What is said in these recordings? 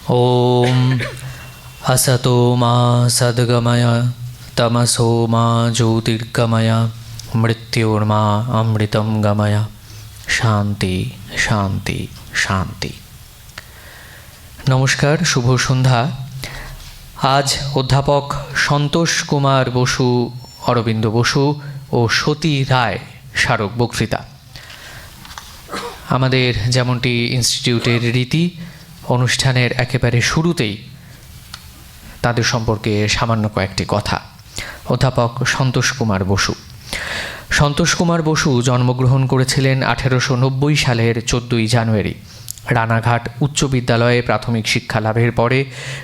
ওম असतो मा सद्गमय तमसो मा ज्योतिर्गमय मृत्योर्मा अमृतं गमय শান্তি শান্তি শান্তি। নমস্কার, শুভ সন্ধ্যা। আজ অধ্যাপক সন্তোষ কুমার বসু, অরবিন্দ বসু ও সতী রায় স্মারক বক্তৃতা। আমাদের যেমনটি ইনস্টিটিউটের রীতি, অনুষ্ঠানের একেবারে শুরুতেই তাদের সম্পর্কে সামান্য কয়েকটি কথা। অধ্যাপক সন্তোষ কুমার বসু। সন্তোষ কুমার বসু জন্মগ্রহণ করেছিলেন 1890 সালের 14 জানুয়ারি। রানাঘাট উচ্চ বিদ্যালয়ে প্রাথমিক শিক্ষা লাভের পরে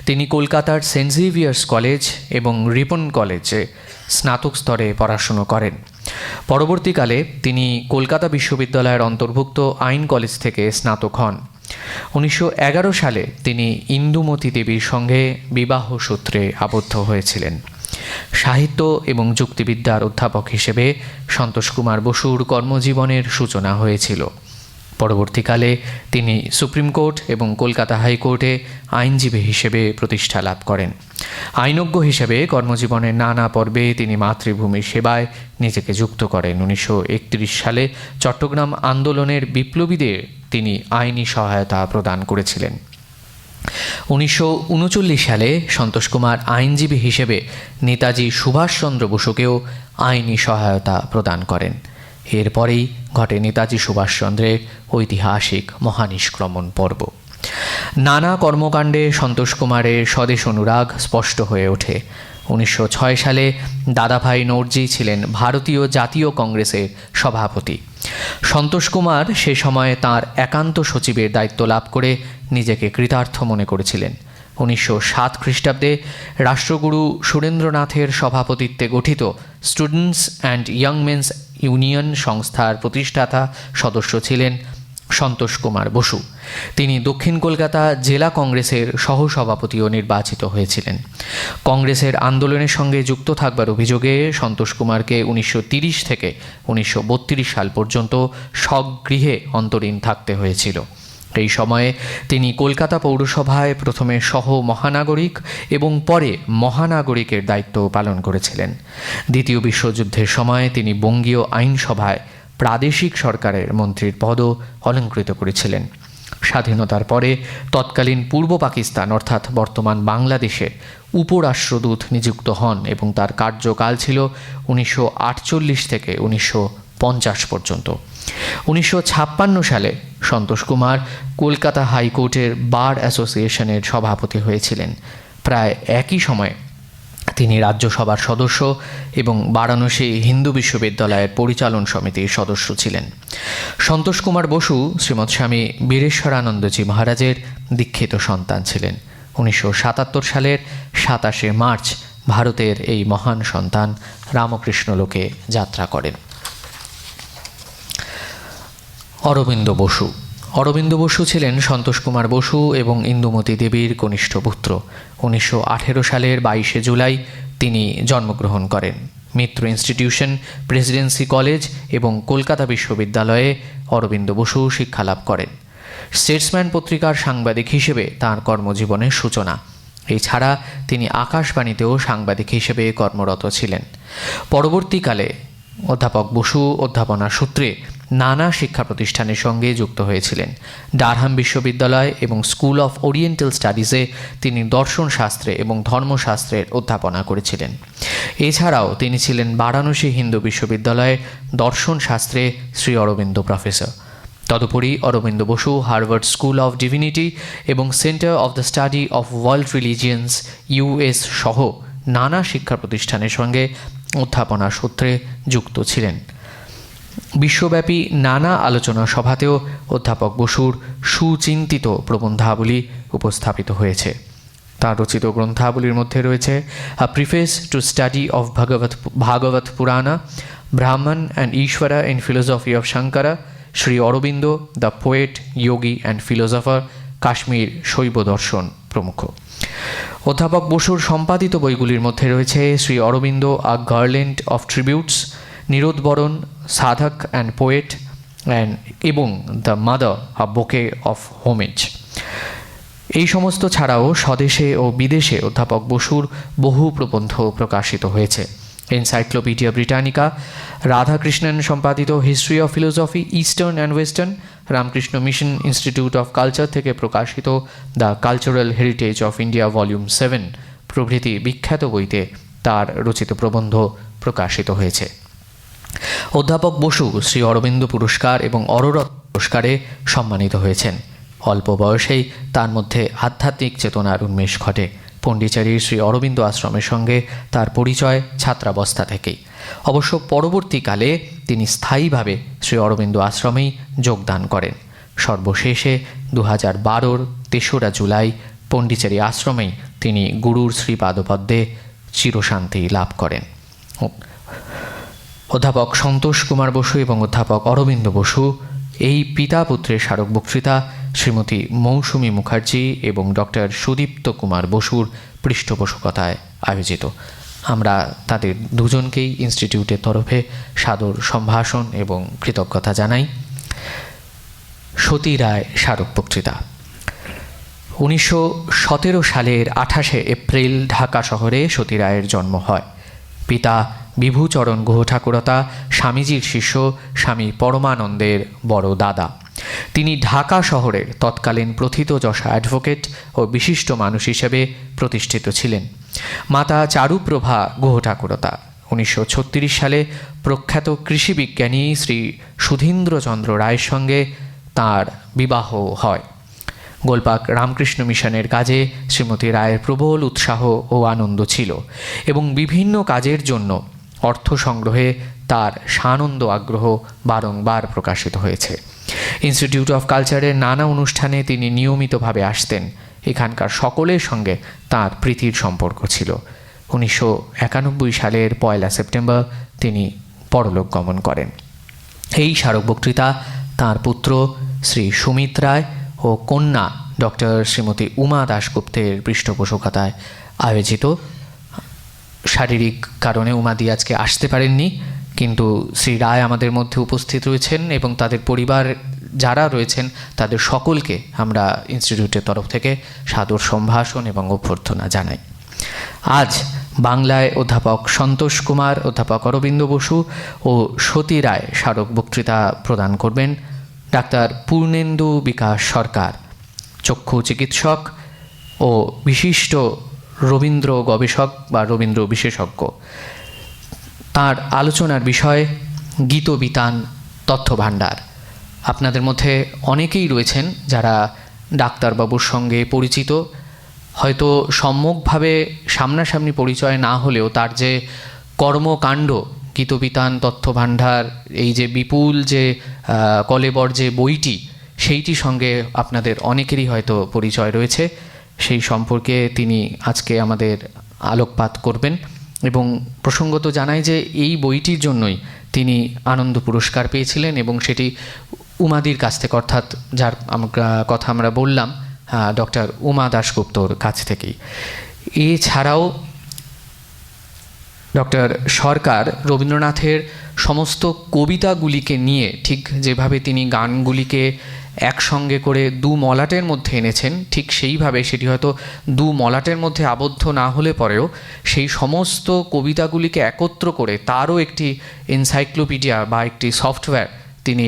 তিনি কলকাতার সেন্ট জেভিয়ার্স কলেজ এবং রিপন কলেজে স্নাতক স্তরে পড়াশুনো করেন। পরবর্তীকালে তিনি কলকাতা বিশ্ববিদ্যালয়ের অন্তর্ভুক্ত আইন কলেজ থেকে স্নাতক হন। 1911 সালে তিনি ইন্দুমতি দেবীর সঙ্গে বিবাহ সূত্রে আবদ্ধ হয়েছিলেন। সাহিত্য এবং যুক্তিবিদ্যার অধ্যাপক হিসেবে সন্তোষ কুমার বসুর কর্মজীবনের সূচনা হয়েছিল। পরবর্তীকালে তিনি সুপ্রিম কোর্ট এবং কলকাতা হাইকোর্টে আইনজীবী হিসেবে প্রতিষ্ঠা লাভ করেন। আইনজ্ঞ হিসেবে কর্মজীবনের নানা পর্বে তিনি মাতৃভূমির সেবায় নিজেকে যুক্ত করেন। 1931 সালে চট্টগ্রাম আন্দোলনের বিপ্লবীদের তিনি আইনি সহায়তা প্রদান করেছিলেন। 1939 সালে সন্তোষ কুমার আইনজীবী হিসেবে নেতাজি সুভাষচন্দ্র বসুকেও আইনি সহায়তা প্রদান করেন। এরপরেই ঘটে নেতাজি সুভাষচন্দ্রের ঐতিহাসিক মহানিষ্ক্রমণ পর্ব। নানা কর্মকাণ্ডে সন্তোষ কুমারের স্বদেশ অনুরাগ স্পষ্ট হয়ে ওঠে। 1906 সালে দাদাভাই নওরজি ছিলেন ভারতীয় জাতীয় কংগ্রেসের সভাপতি। সন্তোষ কুমার সে সময়ে তাঁর একান্ত সচিবের দায়িত্ব লাভ করে নিজেকে কৃতার্থ মনে করেছিলেন। 1907 খ্রিস্টাব্দে রাষ্ট্রগুরু সুরেন্দ্রনাথের সভাপতিত্বে গঠিত students and young men's union সংস্থার প্রতিষ্ঠাতা সদস্য ছিলেন সন্তোষ কুমার বসু। তিনি দক্ষিণ কলকাতা জেলা কংগ্রেসের সহসভাপতিও নির্বাচিত হয়েছিলেন। কংগ্রেসের আন্দোলনের সঙ্গে যুক্ত থাকবার অভিযোগে সন্তোষ কুমারকে 1930 থেকে 1932 সাল পর্যন্ত স্বগৃহে অন্তরীণ থাকতে হয়েছিল। এই সময়ে তিনি কলকাতা পৌরসভায় প্রথমে সহ মহানাগরিক এবং পরে মহানাগরিকের দায়িত্ব পালন করেছিলেন। দ্বিতীয় বিশ্বযুদ্ধের সময় তিনি বঙ্গীয় আইনসভায় প্রাদেশিক সরকারের মন্ত্রীর পদও অলঙ্কৃত করেছিলেন। স্বাধীনতার পরে তৎকালীন পূর্ব পাকিস্তান অর্থাৎ বর্তমান বাংলাদেশে উপরাষ্ট্রদূত নিযুক্ত হন এবং তার কার্যকাল ছিল 1948 থেকে 1950 পর্যন্ত। 1956 সালে সন্তোষ কুমার কলকাতা হাইকোর্টের বার অ্যাসোসিয়েশনের সভাপতি হয়েছিলেন। প্রায় একই সময়ে তিনি রাজ্যসভার সদস্য এবং বারাণসী হিন্দু বিশ্ববিদ্যালয়ের পরিচালন সমিতির সদস্য ছিলেন। সন্তোষ কুমার বসু শ্রীমৎ স্বামী বীরেশ্বরানন্দজি মহারাজের দীক্ষিত সন্তান ছিলেন। 1977 সালের 27শে মার্চ ভারতের এই মহান সন্তান রামকৃষ্ণ লোকে যাত্রা করেন। অরবিন্দ বসু। অরবিন্দ বসু ছিলেন সন্তোষ কুমার বসু এবং ইন্দুমতি দেবীর কনিষ্ঠ পুত্র। 1918 সালের 22শে জুলাই তিনি জন্মগ্রহণ করেন। মিত্র ইনস্টিটিউশন, প্রেসিডেন্সি কলেজ এবং কলকাতা বিশ্ববিদ্যালয়ে অরবিন্দ বসু শিক্ষালাভ করেন। স্টেটসম্যান পত্রিকার সাংবাদিক হিসেবে তাঁর কর্মজীবনের সূচনা। এছাড়া তিনি আকাশবাণীতেও সাংবাদিক হিসেবে কর্মরত ছিলেন। পরবর্তীকালে অধ্যাপক বসু অধ্যাপনা সূত্রে নানা শিক্ষা প্রতিষ্ঠানের সঙ্গে যুক্ত হয়েছিলেন। ডারহাম বিশ্ববিদ্যালয় এবং স্কুল অফ ওরিয়েন্টাল স্টাডিজে তিনি দর্শন শাস্ত্রে এবং ধর্মশাস্ত্রের অধ্যাপনা করেছিলেন। এছাড়াও তিনি ছিলেন বারাণসী হিন্দু বিশ্ববিদ্যালয়ের দর্শন শাস্ত্রে শ্রী অরবিন্দ প্রফেসর। তদুপরি Arabinda Basu Harvard school of divinity এবং centre of the study of world religions US সহ নানা শিক্ষা প্রতিষ্ঠানের সঙ্গে অধ্যাপনা সূত্রে যুক্ত ছিলেন। বিশ্বব্যাপী নানা আলোচনা সভাতেও অধ্যাপক বসুর সুচিন্তিত প্রবন্ধাবলী উপস্থাপিত হয়েছে। তার রচিত গ্রন্থাবলীর মধ্যে রয়েছে a preface to study of Bhagavata Purana, Brahman and Ishvara in philosophy of Shankara, Shri Aurobindo the poet, yogi and philosopher, Kashmir Shaiva Darshan প্রমুখ। অধ্যাপক বসুর সম্পাদিত বইগুলির মধ্যে রয়েছে Shri Aurobindo a garland of tributes, Nirodbaran, Sadhak and poet এবং the Mother a bouquet of homage. এই সমস্ত ছাড়াও স্বদেশে ও বিদেশে অধ্যাপক বসুর বহু প্রবন্ধ প্রকাশিত হয়েছে। এনসাইক্লোপিডিয়া ব্রিটানিকা, রাধাকৃষ্ণন সম্পাদিত history of philosophy eastern and western, Ramakrishna mission institute of culture থেকে প্রকাশিত the cultural heritage of India volume 7 প্রভৃতি বিখ্যাত বইতে তার রচিত প্রবন্ধ প্রকাশিত হয়েছে। অধ্যাপক বসু শ্রী অরবিন্দ পুরস্কার এবং অররত্ন পুরস্কারে সম্মানিত হয়েছেন। অল্প বয়সেই তার মধ্যে আধ্যাত্মিক চেতনার উন্মেষ ঘটে। পণ্ডিচেরির শ্রী অরবিন্দ আশ্রমের সঙ্গে তার পরিচয় ছাত্রাবস্থা থেকেই। অবশ্য পরবর্তীকালে তিনি স্থায়ীভাবে শ্রী অরবিন্দ আশ্রমেই যোগদান করেন। সর্বশেষে 2012 তেসরা জুলাই পণ্ডিচেরি আশ্রমেই তিনি গুরুর শ্রীপাদপদ্মে চিরশান্তি লাভ করেন। অধ্যাপক সন্তোষ কুমার বসু এবং অধ্যাপক অরবিন্দ বসু এই পিতা পুত্রের স্মারক বক্তৃতা শ্রীমতী মৌসুমী মুখার্জি এবং ডক্টর সুদীপ্ত কুমার বসুর পৃষ্ঠপোষকতায় আয়োজিত। আমরা তাদের দুজনকেই ইনস্টিটিউটের তরফে সাদর সম্ভাষণ এবং কৃতজ্ঞতা জানাই। সতী রায় স্মারক বক্তৃতা। 1917 সালের 28শে এপ্রিল ঢাকা শহরে সতী রায়ের জন্ম হয়। পিতা বিভূচরণ গুহ ঠাকুরতা স্বামীজির শিষ্য স্বামী পরমানন্দের বড় দাদা। তিনি ঢাকা শহরের তৎকালীন প্রথিতযশা অ্যাডভোকেট ও বিশিষ্ট মানুষ হিসেবে প্রতিষ্ঠিত ছিলেন। মাতা চারুপ্রভা গুহ ঠাকুরতা 1936 সালে প্রখ্যাত কৃষি বিজ্ঞানী শ্রী সুধীন্দ্রচন্দ্র রায়ের সঙ্গে তাঁর বিবাহ হয়। গোলপাক রামকৃষ্ণ মিশনের কাজে শ্রীমতী রায়ের প্রবল উৎসাহ ও আনন্দ ছিল এবং বিভিন্ন কাজের জন্য অর্থ সংগ্রহে তার সানন্দ আগ্রহ বারংবার প্রকাশিত হয়েছে। ইনস্টিটিউট অফ কালচারের নানা অনুষ্ঠানে তিনি নিয়মিতভাবে আসতেন। এখানকার সকলের সঙ্গে তাঁর প্রীতির সম্পর্ক ছিল। 1991 সালের 1 সেপ্টেম্বর তিনি পরলোক গমন করেন। এই স্মারক বক্তৃতা তাঁর পুত্র শ্রী সুমিত রায় ও কন্যা ডক্টর শ্রীমতী উমা দাশগুপ্তের পৃষ্ঠপোষকতায় আয়োজিত। শারীরিক কারণে উমাদি আজকে আসতে পারেননি, কিন্তু শ্রী রায় আমাদের মধ্যে উপস্থিত রয়েছেন এবং তাদের পরিবার যারা রয়েছেন তাদের সকলকে আমরা ইনস্টিটিউটের তরফ থেকে সাদর সম্ভাষণ এবং অভ্যর্থনা জানাই। আজ বাংলায় অধ্যাপক সন্তোষ কুমার, অধ্যাপক অরবিন্দ বসু ও সতী রায় স্মারক বক্তৃতা প্রদান করবেন ডাক্তার পূর্ণেন্দু বিকাশ সরকার, চক্ষু চিকিৎসক ও বিশিষ্ট রবীন্দ্র গবেষক বা রবীন্দ্র বিশেষজ্ঞ। তার আলোচনার বিষয় গীতবিতান তথ্যভাণ্ডার। আপনাদের মধ্যে অনেকেই রয়েছেন যারা ডাক্তারবাবুর সঙ্গে পরিচিত, হয়তো সম্যকভাবে সামনাসামনি পরিচয় না হলেও তার যে কর্মকাণ্ড, গীতবিতান তথ্যভাণ্ডার, এই যে বিপুল যে কলেবর যে বইটি, সেইটির সঙ্গে আপনাদের অনেকেরই হয়তো পরিচয় রয়েছে। সেই সম্পর্কে তিনি আজকে আমাদের আলোকপাত করবেন এবং প্রসঙ্গত জানাই যে এই বইটির জন্যই তিনি আনন্দ পুরস্কার পেয়েছিলেন এবং সেটি উমাদির কাছ থেকে, অর্থাৎ যার কথা আমরা বললাম ডক্টর উমা দাশগুপ্তর কাছ থেকেই। এছাড়াও ডক্টর সরকার রবীন্দ্রনাথের সমস্ত কবিতাগুলিকে নিয়ে, ঠিক যেভাবে তিনি গানগুলিকে একসঙ্গে করে দু মলাটের মধ্যে এনেছেন, ঠিক সেইভাবে সেটি হয়তো দু মলাটের মধ্যে আবদ্ধ না হলে পরেও সেই সমস্ত কবিতাগুলিকে একত্র করে তারও একটি এনসাইক্লোপিডিয়া বা একটি সফটওয়্যার তিনি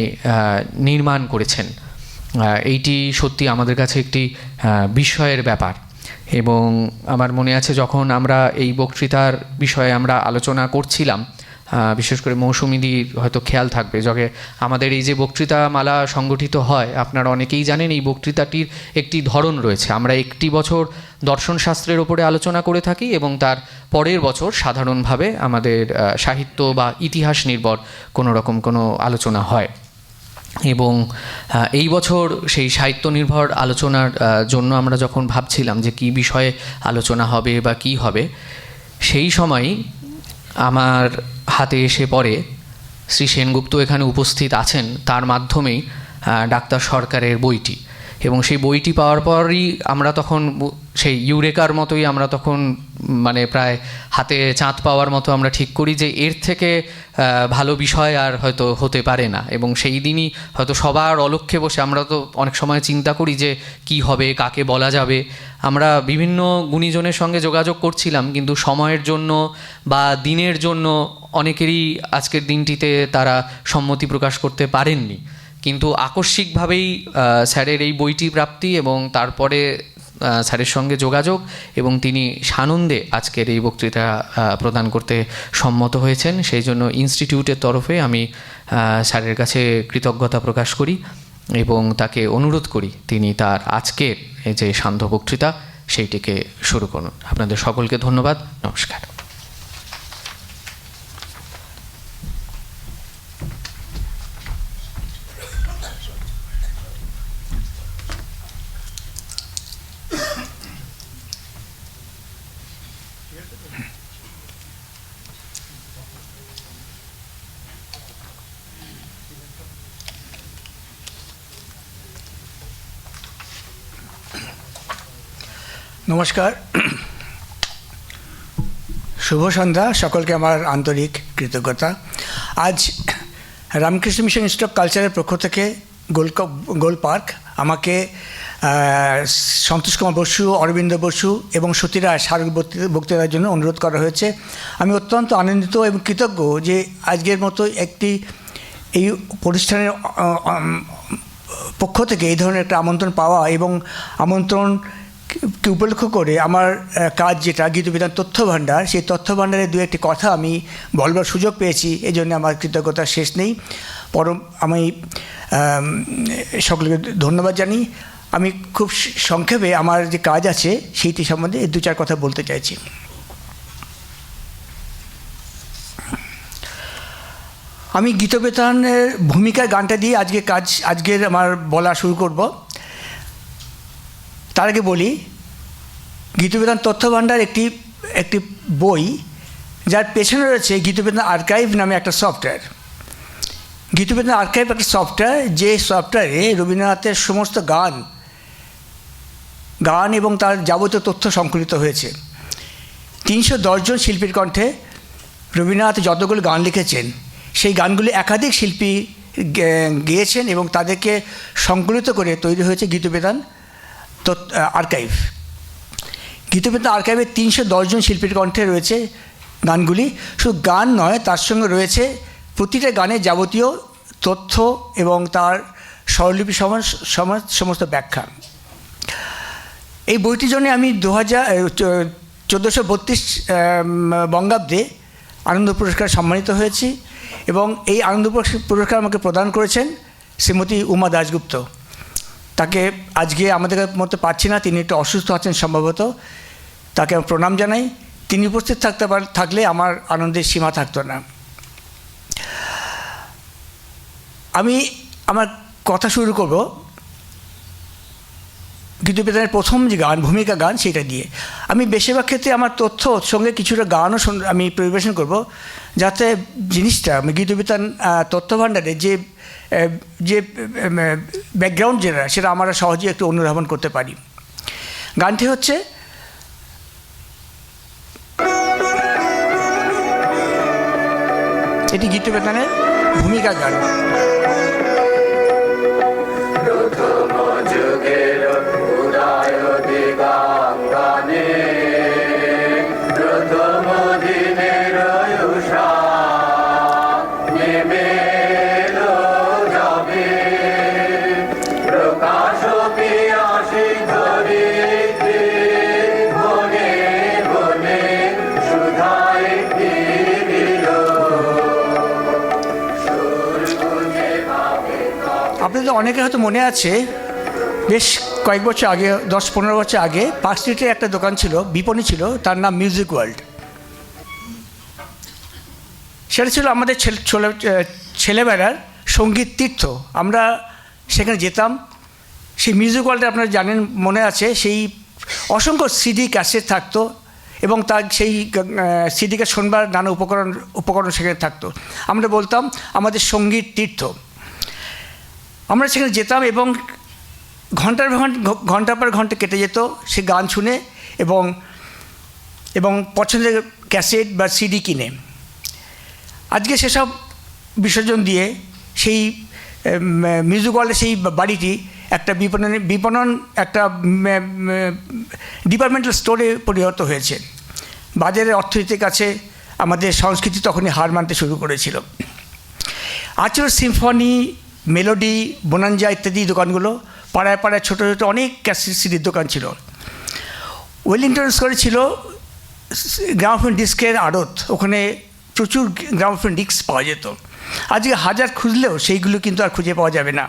নির্মাণ করেছেন। এইটি সত্যি আমাদের কাছে একটি বিস্ময়ের ব্যাপার এবং আমার মনে আছে যখন আমরা এই বক্তৃতার বিষয়ে আমরা আলোচনা করছিলাম, বিশেষ করে মৌসুমীদির হয়তো খেয়াল থাকবে, যখন আমাদের এই যে বক্তৃতামালা সংগঠিত হয়, আপনারা অনেকেই জানেন এই বক্তৃতাটির একটি ধরন রয়েছে। আমরা একটি বছর দর্শনশাস্ত্রের ওপরে আলোচনা করে থাকি এবং তার পরের বছর সাধারণভাবে আমাদের সাহিত্য বা ইতিহাস নির্ভর কোনো রকম কোনো আলোচনা হয়। এবং এই বছর সেই সাহিত্য নির্ভর আলোচনার জন্য আমরা যখন ভাবছিলাম যে কী বিষয়ে আলোচনা হবে বা কী হবে, সেই সময়ই আমার হাতে এসে পড়ে শ্রী সেনগুপ্ত এখানে উপস্থিত আছেন, তার মাধ্যমেই ডাক্তার সরকারের বইটি। এবং সেই বইটি পাওয়ার পরই আমরা তখন সেই ইউরেকার মতোই আমরা তখন মানে প্রায় হাতে চাঁদ পাওয়ার মতো আমরা ঠিক করি যে এর থেকে ভালো বিষয় আর হয়তো হতে পারে না, এবং সেই দিনই হয়তো সবার অলক্ষ্যে বসে আমরা তো অনেক সময় চিন্তা করি যে কি হবে, কাকে বলা যাবে। আমরা বিভিন্ন গুণীজনের সঙ্গে যোগাযোগ করছিলাম, কিন্তু সময়ের জন্য বা দিনের জন্য অনেকেরই আজকের দিনটিতে তারা সম্মতি প্রকাশ করতে পারেননি। কিন্তু আকস্মিকভাবেই স্যারের এই বইটি প্রাপ্তি এবং তারপরে স্যারের সঙ্গে যোগাযোগ, এবং তিনি সানন্দে আজকের এই বক্তৃতা প্রদান করতে সম্মত হয়েছেন। সেই জন্য ইনস্টিটিউটের তরফে আমি স্যারের কাছে কৃতজ্ঞতা প্রকাশ করি এবং তাকে অনুরোধ করি তিনি তার আজকের এই যে সান্ধ্য বক্তৃতা সেইটিকে শুরু করুন। আপনাদের সকলকে ধন্যবাদ। নমস্কার। নমস্কার, শুভ সন্ধ্যা। সকলকে আমার আন্তরিক কৃতজ্ঞতা। আজ রামকৃষ্ণ মিশন ইনস্টিটিউট অফ কালচারের পক্ষ থেকে গোল পার্ক আমাকে সন্তোষ কুমার বসু, অরবিন্দ বসু এবং সতী রায় স্মারক বক্তৃতার জন্য অনুরোধ করা হয়েছে। আমি অত্যন্ত আনন্দিত এবং কৃতজ্ঞ যে আজকের মতো একটি এই প্রতিষ্ঠানের পক্ষ থেকে এই ধরনের একটা আমন্ত্রণ পাওয়া, এবং আমন্ত্রণকে উপলক্ষ করে আমার কাজ যেটা গীতবিতান তথ্য ভাণ্ডার, সেই তথ্য ভাণ্ডারের দু একটি কথা আমি বলবার সুযোগ পেয়েছি। এই জন্য আমার কৃতজ্ঞতার শেষ নেই। আমি সকলকে ধন্যবাদ জানি। আমি খুব সংক্ষেপে আমার যে কাজ আছে সেইটি সম্বন্ধে দু চার কথা বলতে চাইছি। আমি গীতবিতানের ভূমিকার গানটা দিয়ে আজকের আমার বলা শুরু করব। তার আগে বলি, গীতবিতান তথ্য ভাণ্ডার একটি বই যার পেছনে রয়েছে গীতবিতান আর্কাইভ নামে একটা সফটওয়্যার। গীতবিতান আর্কাইভ একটা সফটওয়্যার, যে সফটওয়্যারে রবীন্দ্রনাথের সমস্ত গান এবং তার যাবতীয় তথ্য সংকলিত হয়েছে। 310 জন শিল্পীর কণ্ঠে রবীন্দ্রনাথ যতগুলো গান লিখেছেন সেই গানগুলি একাধিক শিল্পী গেয়েছেন এবং তাদেরকে সংকলিত করে তৈরি হয়েছে গীতবিতান আর্কাইভ। গীতবিতান আর্কাইভে 310 জন শিল্পীর কণ্ঠে রয়েছে গানগুলি। শুধু গান নয়, তার সঙ্গে রয়েছে প্রতিটা গানের যাবতীয় তথ্য এবং তার স্বরলিপি সমস্ত ব্যাখ্যা। এই বইটির জন্য আমি 1432 বঙ্গাব্দে আনন্দ পুরস্কার সম্মানিত হয়েছি, এবং এই আনন্দ পুরস্কার আমাকে প্রদান করেছেন শ্রীমতী উমা দাশগুপ্ত। তাকে আজকে আমাদের মধ্যে পাচ্ছি না, তিনি একটু অসুস্থ আছেন সম্ভবত। তাকে আমি প্রণাম জানাই। তিনি উপস্থিত থাকলে আমার আনন্দের সীমা থাকতো না। আমি আমার কথা শুরু করব গীতবিতানের প্রথম যে গান, ভূমিকা গান, সেটা দিয়ে। আমি বেশিরভাগ ক্ষেত্রে আমার তথ্য সঙ্গে কিছুটা গানও আমি পরিবেশন করব, যাতে জিনিসটা গীতবিতান তথ্য ভাণ্ডারে যে ব্যাকগ্রাউন্ড যেটা, সেটা আমরা সহজেই একটু অনুধাবন করতে পারি। গানটি হচ্ছে এটি গীতবিতানের ভূমিকা গান। আপনাদের অনেকের হয়তো মনে আছে, বেশ কয়েক বছর আগে, 10-15 বছর আগে পার্ক স্ট্রিটে একটা দোকান ছিল, বিপণী ছিল, তার নাম মিউজিক ওয়ার্ল্ড। সেটা ছিল আমাদের ছেলেবেলার সঙ্গীত তীর্থ। আমরা সেখানে যেতাম। সেই মিউজিক ওয়ার্ল্ডে আপনারা জানেন, মনে আছে, সেই অসংখ্য সিডি ক্যাসেট থাকতো, এবং তার সেই সিডিকে শোনবার নানা উপকরণ সেখানে থাকতো। আমরা বলতাম আমাদের সঙ্গীত তীর্থ। আমরা সেখানে যেতাম এবং ঘন্টার পর ঘন্টা কেটে যেত সে গান শুনে, এবং এবং পছন্দের ক্যাসেট বা সিডি কিনে। আজকে সেসব বিসর্জন দিয়ে সেই মিউজিক ওয়ার্ল্ডের সেই বাড়িটি একটা বিপণন একটা ডিপার্টমেন্টাল স্টোরে পরিণত হয়েছে। বাজারের অর্থনীতির কাছে আমাদের সংস্কৃতি তখনই হার মানতে শুরু করেছিল। আচর সিম্ফনি, মেলোডি, বোনাঞ্জা ইত্যাদি দোকানগুলো পাড়ায় পাড়ায় ছোটো ছোটো অনেক ক্যাসেট সিডির দোকান ছিল। ওয়েলিংটন স্কোয়ারে ছিল গ্রামোফোন ডিস্কের আড়ত, ওখানে প্রচুর গ্রামোফোন ডিস্ক পাওয়া যেত। আজকে হাজার খুঁজলেও সেইগুলো কিন্তু আর খুঁজে পাওয়া যাবে না,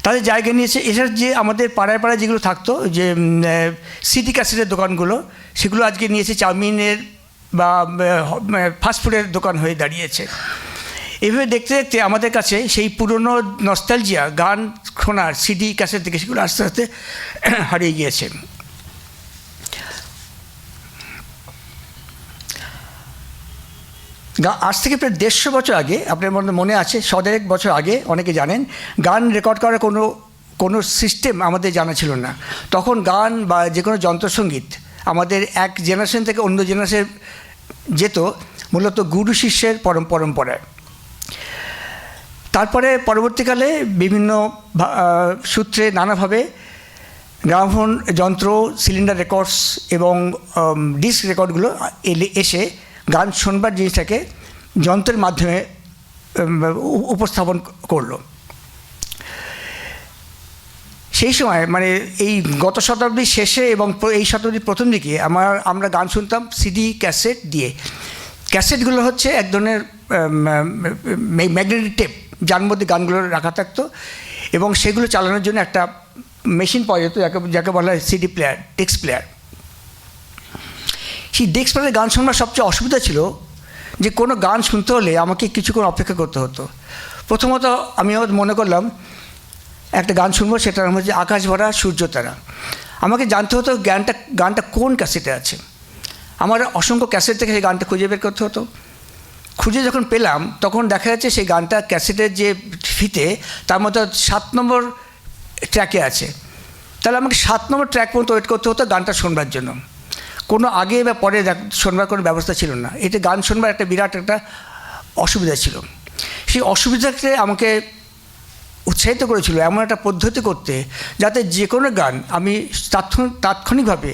তাদের জায়গা নিয়েছে। এছাড়া যে আমাদের পাড়ায় পাড়ায় যেগুলো থাকতো, যে সিডি ক্যাসেটের দোকানগুলো, সেগুলো আজকে নিয়েছে চাউমিনের বা ফাস্টফুডের দোকান হয়ে দাঁড়িয়েছে। এভাবে দেখতে দেখতে আমাদের কাছে সেই পুরনো নস্টালজিয়া, গান শোনার সিডি ক্যাসেট থেকে সেগুলো আস্তে আস্তে হারিয়ে গিয়েছে। আজ থেকে প্রায় 150 বছর আগে, আপনার মনে আছে, 100 বছর আগে, অনেকে জানেন, গান রেকর্ড করার কোনো সিস্টেম আমাদের জানা ছিল না। তখন গান বা যে কোনো যন্ত্রসঙ্গীত আমাদের এক জেনারেশন থেকে অন্য জেনারেশনে যেত মূলত গুরু শিষ্যের পরম্পরায়। তারপরে পরবর্তীকালে বিভিন্ন সূত্রে নানাভাবে গ্রামোফোন যন্ত্র, সিলিন্ডার রেকর্ডস এবং ডিস্ক রেকর্ডগুলো এসে গান শোনবার জিনিসটাকে যন্ত্রের মাধ্যমে উপস্থাপন করলো। সেই সময় মানে এই গত শতাব্দীর শেষে এবং এই শতাব্দীর প্রথম দিকে আমরা গান শুনতাম সিডি ক্যাসেট দিয়ে। ক্যাসেটগুলো হচ্ছে এক ধরনের ম্যাগনেটিক টেপ, যার মধ্যে গানগুলো রাখা থাকতো এবং সেগুলো চালানোর জন্য একটা মেশিন পাওয়া যেত, যাকে বলা হয় সিডি প্লেয়ার, ডেস্ক প্লেয়ার। সেই ডেস্ক প্লেয়ারে গান শোনার সবচেয়ে অসুবিধা ছিল যে কোনো গান শুনতে হলে আমাকে কিছুক্ষণ অপেক্ষা করতে হতো। প্রথমত আমি মনে করলাম একটা গান শুনবো, সেটার নাম হচ্ছে আকাশ ভরা সূর্য তারা। আমাকে জানতে হতো গানটা কোন ক্যাসেটে আছে। আমার অসংখ্য ক্যাসেট থেকে সেই গানটা খুঁজে বের করতে হতো। খুঁজে যখন পেলাম তখন দেখা যাচ্ছে সেই গানটা ক্যাসেটের যে ফিতে তার মধ্যে 7 নম্বর ট্র্যাকে আছে। তাহলে আমাকে 7 নম্বর ট্র্যাক পর্যন্ত ওয়েট করতে হতো গানটা শোনবার জন্য। কোনো আগে বা পরে শোনবার কোনো ব্যবস্থা ছিল না। এতে গান শোনবার একটা বিরাট একটা অসুবিধা ছিল। সেই অসুবিধাকে আমাকে উৎসাহিত করেছিল এমন একটা পদ্ধতি করতে, যাতে যে কোনো গান আমি তাৎক্ষণিকভাবে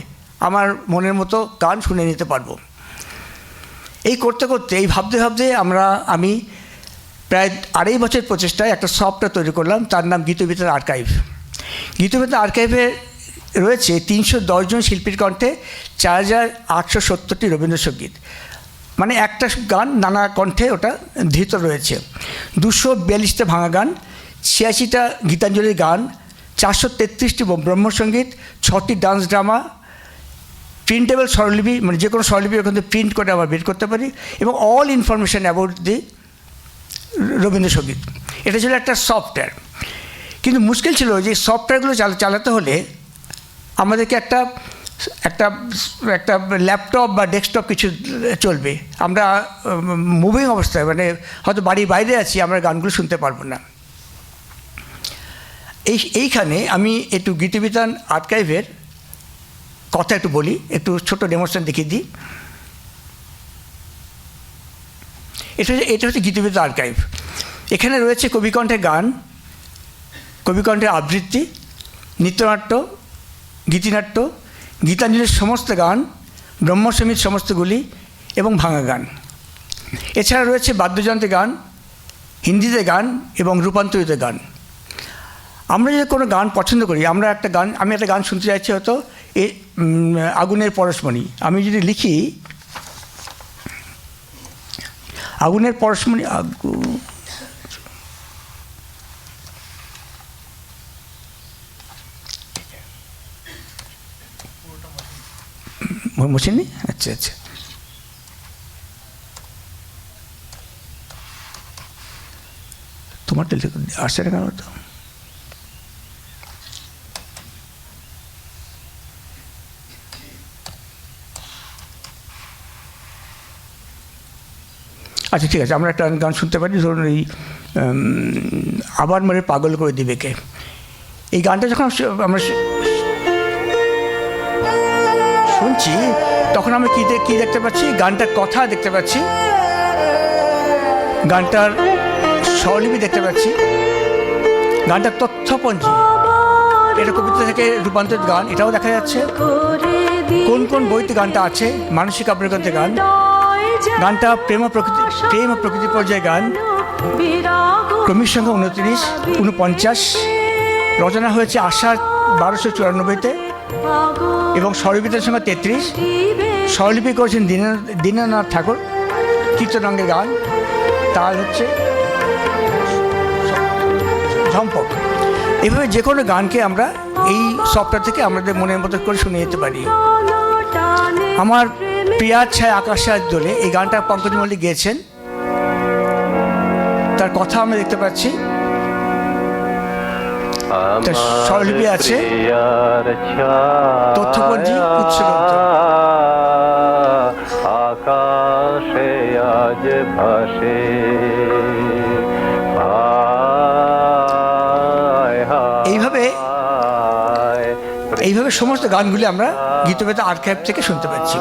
আমার মনের মতো গান শুনে নিতে পারবো। এই করতে করতে, এই ভাবতে ভাবতে আমি প্রায় 2.5 বছর প্রচেষ্টায় একটা সফটওয়্যার তৈরি করলাম, তার নাম গীতবিতান আর্কাইভ। গীতবিতান আর্কাইভে রয়েছে 310 জন শিল্পীর কণ্ঠে 4870টি রবীন্দ্রসঙ্গীত, মানে একটা গান নানা কণ্ঠে ওটা ধৃত রয়েছে। 242টা ভাঙা গান, 86টা গীতাঞ্জলির গান, 433টি ব্রহ্মসঙ্গীত, 6টি ডান্স ড্রামা, প্রিন্টেবল স্বরলিপি, মানে যে কোনো স্বরলিপি ওখান থেকে প্রিন্ট করে আবার বের করতে পারি, এবং all information about the Rabindrasangeet. এটা ছিল একটা সফটওয়্যার। কিন্তু মুশকিল ছিল যে সফটওয়্যারগুলো চালাতে হলে আমাদেরকে একটা ল্যাপটপ বা ডেস্কটপ কিছু চলবে। আমরা মুভিং অবস্থায়, মানে হয়তো বাড়ির বাইরে আছি, আমরা গানগুলো শুনতে পারবো না। এইখানে আমি একটু গীতবিতান আর্কাইভের কথা একটু বলি, একটু ছোট ডেমনস্ট্রেশন দেখিয়ে দিই। এটা হচ্ছে গীতবিতান আর্কাইভ। এখানে রয়েছে কবিকণ্ঠের গান, কবিকণ্ঠের আবৃত্তি, নৃত্যনাট্য, গীতিনাট্য, গীতাঞ্জলির সমস্ত গান, ব্রহ্মসঙ্গীত সমস্তগুলি এবং ভাঙা গান। এছাড়া রয়েছে বাদ্যযন্ত্রের গান, হিন্দিতে গান এবং রূপান্তরিত গান। আমরা যদি কোনো গান পছন্দ করি, আমি একটা গান শুনতে চাইছি, হয়তো আগুনের পরশমণি। আমি যদি লিখি আগুনের পরশমণি, মুছিনি, আচ্ছা আচ্ছা, তোমারটা আসছে না কেন? তো আচ্ছা ঠিক আছে, আমরা একটা গান শুনতে পারি। ধরুন এই আবার মনে পাগল করে দিবেকে, এই গানটা যখন আমরা শুনছি শুনছি তখন আমি কি দেখতে পাচ্ছি, গানটার কথা দেখতে পাচ্ছি, গানটার স্বরলিপি দেখতে পাচ্ছি, গানটার তথ্যপঞ্জি, এটা কবিতা থেকে রূপান্তরিত গান, এটাও দেখা যাচ্ছে। কোন কোন বইতে গানটা আছে, মানসিক আবেগের গান, গানটা প্রেম ও প্রকৃতি পর্যায়ে গান, ক্রমিক সংখ্যা 49, রচনা হয়েছে আষাঢ় 1294-তে এবং স্বরলিপিতার সংখ্যা 33, স্বরলিপি করেছেন দীনেন্দ্রনাথ ঠাকুর, কীর্তনাঙ্গের গান, তার হচ্ছে ঝম্পক। এভাবে যে কোনো গানকে আমরা এই সফটওয়্যার থেকে আমাদের মনের মতো করে শুনে যেতে পারি। আমার প্রিয়ার ছায় আকাশের দোলে, এই গানটা পঙ্কজ মল্লিক গেয়েছেন, তার কথা আমরা দেখতে পাচ্ছি, তার স্বরলিপি আছে, তথ্যপঞ্জি, উৎসগ্রন্থ। আকাশে আজ ভাসে এইভাবে সমস্ত গানগুলি আমরা গীতবেতা আর্কাইভ থেকে শুনতে পাচ্ছি।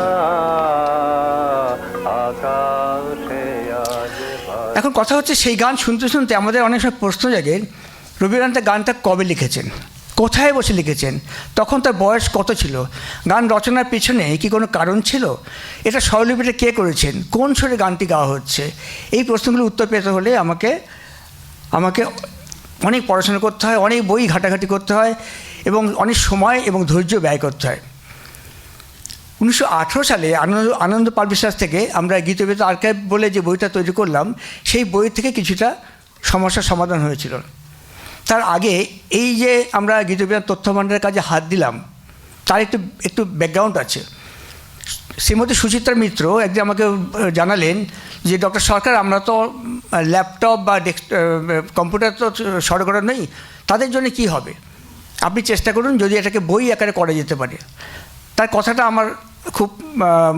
এখন কথা হচ্ছে, সেই গান শুনতে শুনতে আমাদের অনেক সময় প্রশ্ন জাগে, রবীন্দ্রনাথ গানটা কবে লিখেছেন, কোথায় বসে লিখেছেন, তখন তার বয়স কত ছিল, গান রচনার পেছনে কি কোনো কারণ ছিল, এটা স্বরলিপিটা কে করেছেন, কোন সুরে গানটি গাওয়া হচ্ছে, এই প্রশ্নগুলোর উত্তর পেতে হলে আমাকে অনেক পড়াশোনা করতে হয়, অনেক বই ঘাটাঘাটি করতে হয় এবং অনেক সময় এবং ধৈর্য ব্যয় করতে হয়। 1918 সালে আনন্দ পাল বিশ্বাস থেকে আমরা গীতবেতা আর্কাইভ বলে যে বইটা তৈরি করলাম, সেই বই থেকে কিছুটা সমস্যার সমাধান হয়েছিল। তার আগে এই যে আমরা গীতবেতা তথ্য ভাণ্ডারের কাজে হাত দিলাম, তার একটু ব্যাকগ্রাউন্ড আছে। শ্রীমতী সুচিত্রা মিত্র একদিন আমাকে জানালেন যে ডক্টর সরকার, আমরা তো ল্যাপটপ বা কম্পিউটার তো সরকার নেই, তাদের জন্য কি হবে, আপনি চেষ্টা করুন যদি এটাকে বই আকারে করা যেতে পারে। তার কথাটা আমার খুব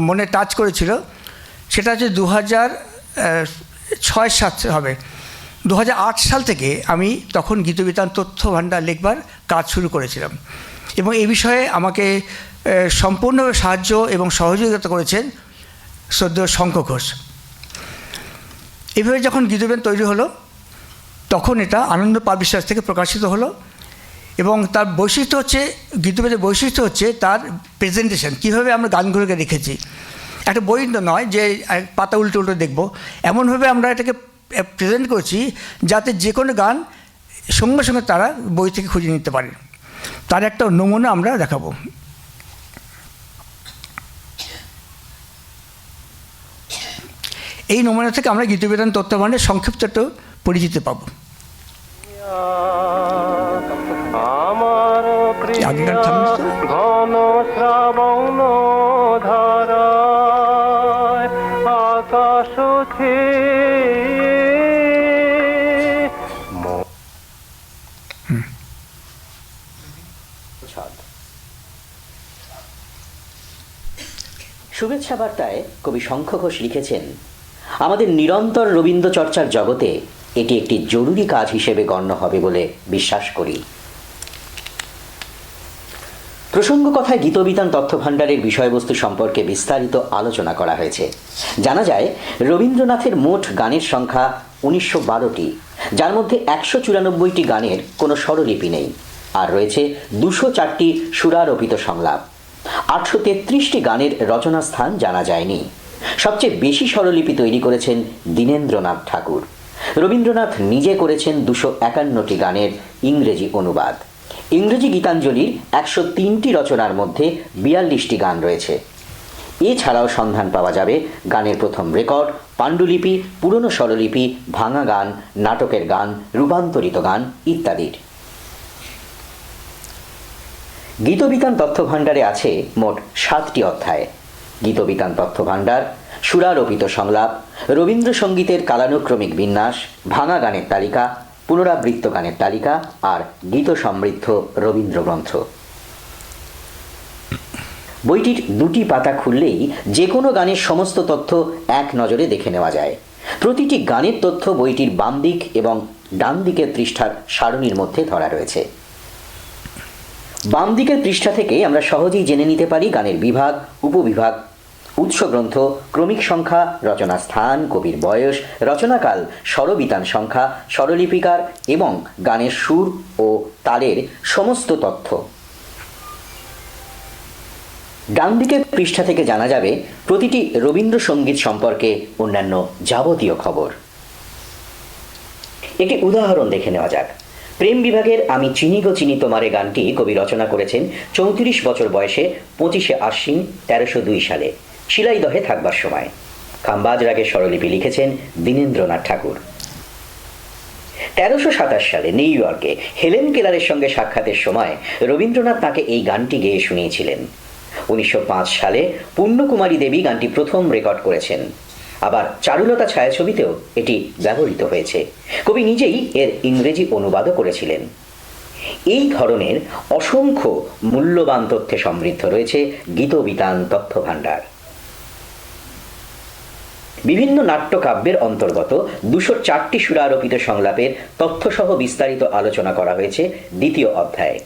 মনে টাচ করেছিল। সেটা হচ্ছে 2006-07 হবে, 2008 সাল থেকে আমি তখন গীতবিতান তথ্য ভাণ্ডার লিখবার কাজ শুরু করেছিলাম এবং এই বিষয়ে আমাকে সম্পূর্ণভাবে সাহায্য এবং সহযোগিতা করেছেন শ্রদ্ধেয় শঙ্খ ঘোষ। এইভাবে যখন গীতবিতান তৈরি হলো, তখন এটা আনন্দ পাল বিশ্বাস থেকে প্রকাশিত হলো এবং তার বৈশিষ্ট্য হচ্ছে, গীতবিতানের বৈশিষ্ট্য হচ্ছে তার প্রেজেন্টেশন, কীভাবে আমরা গানগুলোকে রেখেছি। একটা বই নয় যে পাতা উল্টে উল্টে দেখব, এমনভাবে আমরা এটাকে প্রেজেন্ট করছি যাতে যে কোনো গান সঙ্গে সঙ্গে তারা বই থেকে খুঁজে নিতে পারে। তার একটা নমুনা আমরা দেখাবো। এই নমুনা থেকে আমরা গীতবিতান তথ্য ভাণ্ডারের সংক্ষিপ্ত একটু পরিচিতি পাবো। ঘন শ্রাবণ ধারায় আকাশ শুভেচ্ছা বার্তায় কবি শঙ্খ ঘোষ লিখেছেন, আমাদের নিরন্তর রবীন্দ্র চর্চার জগতে এটি একটি জরুরি কাজ হিসেবে গণ্য হবে বলে বিশ্বাস করি। প্রসঙ্গ কথায় গীতবিতান তথ্য ভাণ্ডারের বিষয়বস্তু সম্পর্কে বিস্তারিত আলোচনা করা হয়েছে। জানা যায় রবীন্দ্রনাথের মোট গানের সংখ্যা 1912টি, যার মধ্যে 194টি গানের কোনো স্বরলিপি নেই, আর রয়েছে 204টি সুরারোপিত সংলাপ। 833টি গানের রচনা স্থান জানা যায়নি। সবচেয়ে বেশি স্বরলিপি তৈরি করেছেন দীনেন্দ্রনাথ ঠাকুর। রবীন্দ্রনাথ নিজে করেছেন 251টি গানের ইংরেজি অনুবাদ। ইংরেজি গীতাঞ্জলির 103টি রচনার মধ্যে 42টি গান রয়েছে। এছাড়াও সন্ধান পাওয়া যাবে গানের প্রথম রেকর্ড, পাণ্ডুলিপি, পুরনো স্বরলিপি, ভাঙা গান, নাটকের গান, রূপান্তরিত গান ইত্যাদির। গীতবিতান তথ্য ভাণ্ডারে আছে মোট 7টি অধ্যায়। গীতবিতান তথ্য ভাণ্ডার, সুরারোপিত সংলাপ, রবীন্দ্রসঙ্গীতের কালানুক্রমিক বিন্যাস, ভাঙা গানের তালিকা, পুনরাবৃত্ত গানের তালিকা আর গীত সমৃদ্ধ রবীন্দ্রগ্রন্থ। বইটির 2টি পাতা খুললেই যে কোনো গানের সমস্ত তথ্য এক নজরে দেখে নেওয়া যায়। প্রতিটি গানের তথ্য বইটির বাম দিক এবং ডান দিকের পৃষ্ঠার সারণীর মধ্যে ধরা রয়েছে। বাম দিকের পৃষ্ঠা থেকে আমরা সহজেই জেনে নিতে পারি গানের বিভাগ, উপবিভাগ, উৎসগ্রন্থ, ক্রমিক সংখ্যা, রচনা স্থান, কবির বয়স, রচনাকাল, স্বরবিতান সংখ্যা, স্বরলিপিকার এবং গানের সুর ও তালের সমস্ত তথ্য। ডান দিকের পৃষ্ঠা থেকে জানা যাবে প্রতিটি রবীন্দ্রসঙ্গীত সম্পর্কে অন্যান্য যাবতীয় খবর। একটি উদাহরণ দেখে নেওয়া যাক। প্রেম বিভাগের আমি চিনি গো চিনি তোমারে গানটি কবি রচনা করেছেন 34 বছর বয়সে 25শে আশ্বিন 1302 সালে শিলাইদহে থাকবার সময়। খাম্বাজ রাগের স্বরলিপি লিখেছেন দীনেন্দ্রনাথ ঠাকুর। 1327 সালে নিউ ইয়র্কে হেলেন কেলারের সঙ্গে সাক্ষাতের সময় রবীন্দ্রনাথ তাকে এই গানটি গেয়ে শুনিয়েছিলেন। 1905 সালে পূর্ণকুমারী দেবী গানটি প্রথম রেকর্ড করেছেন। আবার চারুলতা ছায়াছবিতেও এটি ব্যবহৃত হয়েছে। কবি নিজেই এর ইংরেজি অনুবাদও করেছিলেন। এই ধরনের অসংখ্য মূল্যবান তথ্যে সমৃদ্ধ রয়েছে গীতবিতান তথ্যভাণ্ডার। বিভিন্ন নাট্যকাব্যের অন্তর্গত 204টি সুরারোপিত সংলাপের তথ্যসহ বিস্তারিত আলোচনা করা হয়েছে দ্বিতীয় অধ্যায়ে।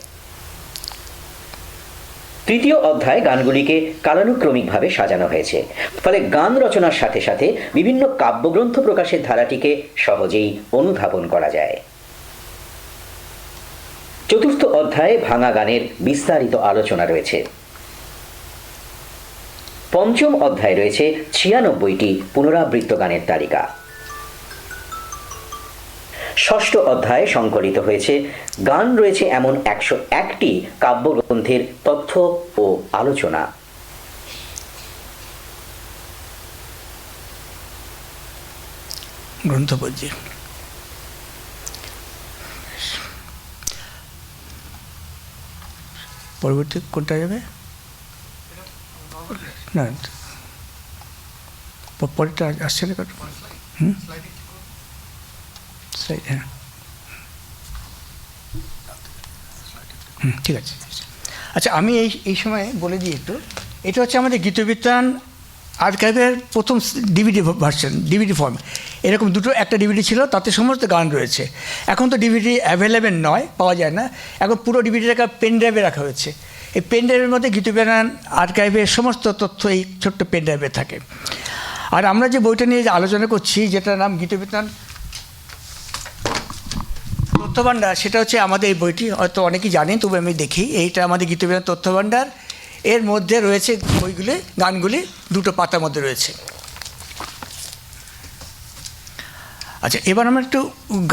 তৃতীয় অধ্যায়ে গানগুলিকে কালানুক্রমিকভাবে সাজানো হয়েছে, ফলে গান রচনার সাথে সাথে বিভিন্ন কাব্যগ্রন্থ প্রকাশের ধারাটিকে সহজেই অনুধাবন করা যায়। চতুর্থ অধ্যায়ে ভাঙা গানের বিস্তারিত আলোচনা রয়েছে। পঞ্চম অধ্যায়ে রয়েছে 96টি পুনরাবৃত্ত গানের তালিকা। ষষ্ঠ অধ্যায়ে সংকলিত হয়েছে গান রয়েছে এমন 101টি কাব্যগ্রন্থের তথ্য ও আলোচনা। গ্রন্থপঞ্জি পরবর্তী কোনটা যাবে? না, পরেরটা আসছে না। হ্যাঁ, ঠিক আছে। আচ্ছা, আমি এই সময় বলে দিই একটু, এটা হচ্ছে আমাদের গীতবিতান আর্কাইভের প্রথম ডিভিডি ভার্সন, ডিভিডি ফর্ম। এরকম একটা ডিভিডি ছিল, তাতে সমস্ত গান রয়েছে। এখন তো ডিভিডি অ্যাভেলেবেল নয়, পাওয়া যায় না। এখন পুরো ডিভিডিটাকে পেন ড্রাইভে রাখা হয়েছে। এই পেন ড্রাইভের মধ্যে গীতবিতান আর্কাইভের সমস্ত তথ্য এই ছোট্ট পেন ড্রাইভে থাকে। আর আমরা যে বইটা নিয়ে আলোচনা করছি, যেটার নাম গীতবিতান তথ্যভাণ্ডার, সেটা হচ্ছে আমাদের এই বইটি হয়তো অনেকেই জানেন, তবু আমি দেখি। এইটা আমাদের গীতবিতান তথ্যভাণ্ডার। এর মধ্যে রয়েছে বইগুলি, গানগুলি দুটো পাতার মধ্যে রয়েছে। আচ্ছা, এবার আমরা একটু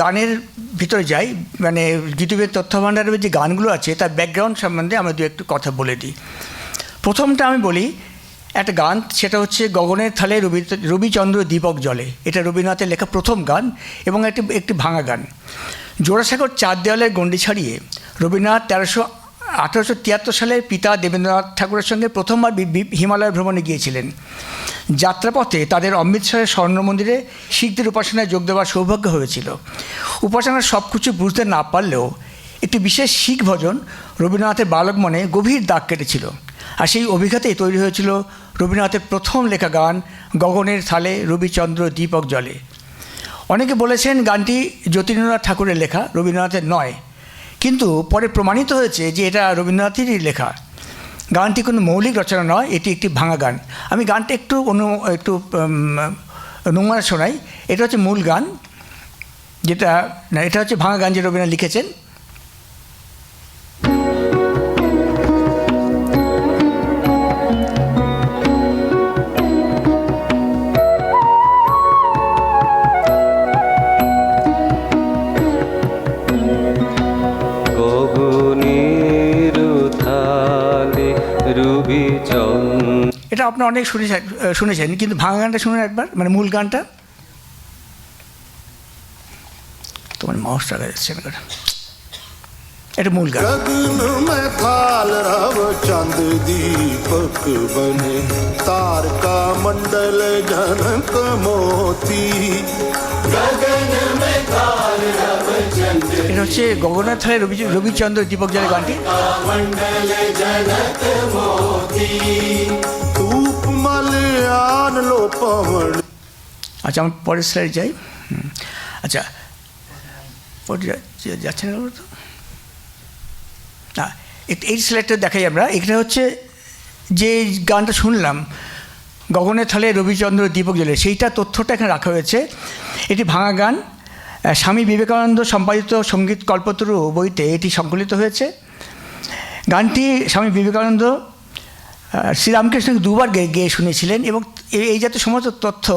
গানের ভিতরে যাই। মানে গীতবিতান তথ্যভাণ্ডারের যে গানগুলো আছে তার ব্যাকগ্রাউন্ড সম্বন্ধে আমরা একটু কথা বলে দিই। প্রথমটা আমি বলি একটা গান, সেটা হচ্ছে গগনের থালে রবিচন্দ্র দীপক জলে। এটা রবীন্দ্রনাথের লেখা প্রথম গান এবং একটি ভাঙা গান। জোড়াসাঁকোর চার দেওয়ালের গণ্ডি ছাড়িয়ে রবীন্দ্রনাথ 1873 সালে পিতা দেবেন্দ্রনাথ ঠাকুরের সঙ্গে প্রথমবার হিমালয় ভ্রমণে গিয়েছিলেন। যাত্রাপথে তাদের অমৃতসরের স্বর্ণ মন্দিরে শিখদের উপাসনায় যোগ দেওয়ার সৌভাগ্য হয়েছিল। উপাসনার সব কিছু বুঝতে না পারলেও একটি বিশেষ শিখ ভজন রবীন্দ্রনাথের বালক মনে গভীর দাগ কেটেছিল। আর সেই অভিজ্ঞতাই তৈরি হয়েছিল রবীন্দ্রনাথের প্রথম লেখা গান গগনের থালে রবিচন্দ্র দীপক জলে। অনেকে বলেছেন গানটি যতীন্দ্রনাথ ঠাকুরের লেখা, রবীন্দ্রনাথের নয়, কিন্তু পরে প্রমাণিত হয়েছে যে এটা রবীন্দ্রনাথেরই লেখা। গানটি কোনো মৌলিক রচনা নয়, এটি একটি ভাঙা গান। আমি গানটা একটু নমুনা শোনাই। এটা হচ্ছে মূল গান, এটা হচ্ছে ভাঙা গান যে রবীন্দ্রনাথ লিখেছেন। এটা আপনারা অনেক শুনেছেন, কিন্তু ভাঙা গানটা শুনুন একবার, মানে মূল গানটা। তোমার মাউসটা যাচ্ছে না, এটা মূল গান। गगन में थाल रव चंद दीपक बने तारका मंडल जनक मोती गगन में थाल रव चंद। এটা হচ্ছে গগনের থালে রবিচন্দ্র দীপক জলে গানটি। मंडल जनक मोती धूप मलयान लो पवन। আচ্ছা, আমি পরের স্লাইড যাই। আচ্ছা, পরে যাচ্ছে না তো না। এই স্লাইডটা দেখাই আমরা। এখানে হচ্ছে যে গানটা শুনলাম, গগনের থলে রবিচন্দ্র দীপক জ্বলে, সেইটা তথ্যটা এখানে রাখা হয়েছে। এটি ভাঙা গান, স্বামী বিবেকানন্দ সম্পাদিত সঙ্গীত কল্পতরু বইতে এটি সংকলিত হয়েছে। গানটি স্বামী বিবেকানন্দ শ্রীরামকৃষ্ণকে দুবার গেয়ে শুনেছিলেন এবং এই জাতীয় সমস্ত তথ্য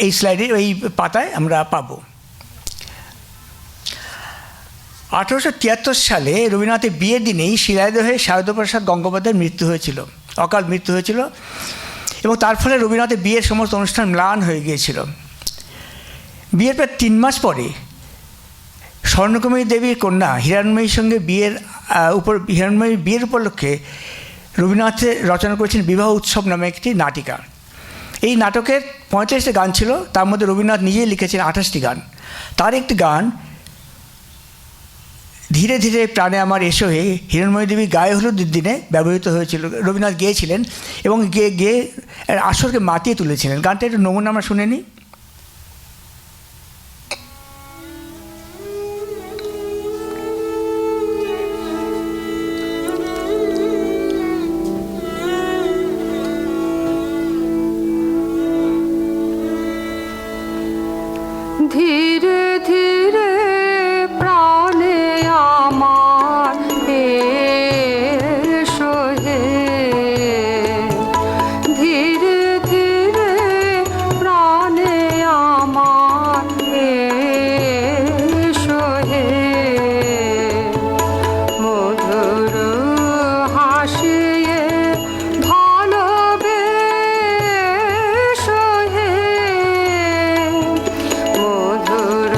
এই স্লাইডে, এই পাতায় আমরা পাবো। 1873 সালে রবীন্দ্রনাথের বিয়ের দিনেই শিলাইদহে শারদাপ্রসাদ গঙ্গোপাধ্যায়ের মৃত্যু হয়েছিল, অকাল মৃত্যু হয়েছিল, এবং তার ফলে রবীন্দ্রনাথের বিয়ের সমস্ত অনুষ্ঠান ম্লান হয়ে গিয়েছিল। বিয়ের প্রায় 3 মাস পরে স্বর্ণকুমারী দেবীর কন্যা হিরণময়ীর সঙ্গে হিরণময়ীর বিয়ের উপলক্ষে রবীন্দ্রনাথ রচনা করেছেন বিবাহ উৎসব নামে একটি নাটিকা। এই নাটকের 45টি গান ছিল, তার মধ্যে রবীন্দ্রনাথ নিজেই লিখেছেন 28টি গান। তার একটি গান ধীরে ধীরে প্রাণে আমার এসো হে হিরণময়ী দেবী গায়ে হলুদের দিনে ব্যবহৃত হয়েছিল, রবীন্দ্রনাথ গেয়েছিলেন এবং গেয়ে আসরকে মাতিয়ে তুলেছিলেন। গানটা একটু নমুনা আমরা শুনে নিই। ধীরে ধীরে প্রাণে আমার এসো হে, ধীরে ধীরে প্রাণে আমার এসো হে, মধুর হাসিয়ে ভালোবেসো হে, মধুর।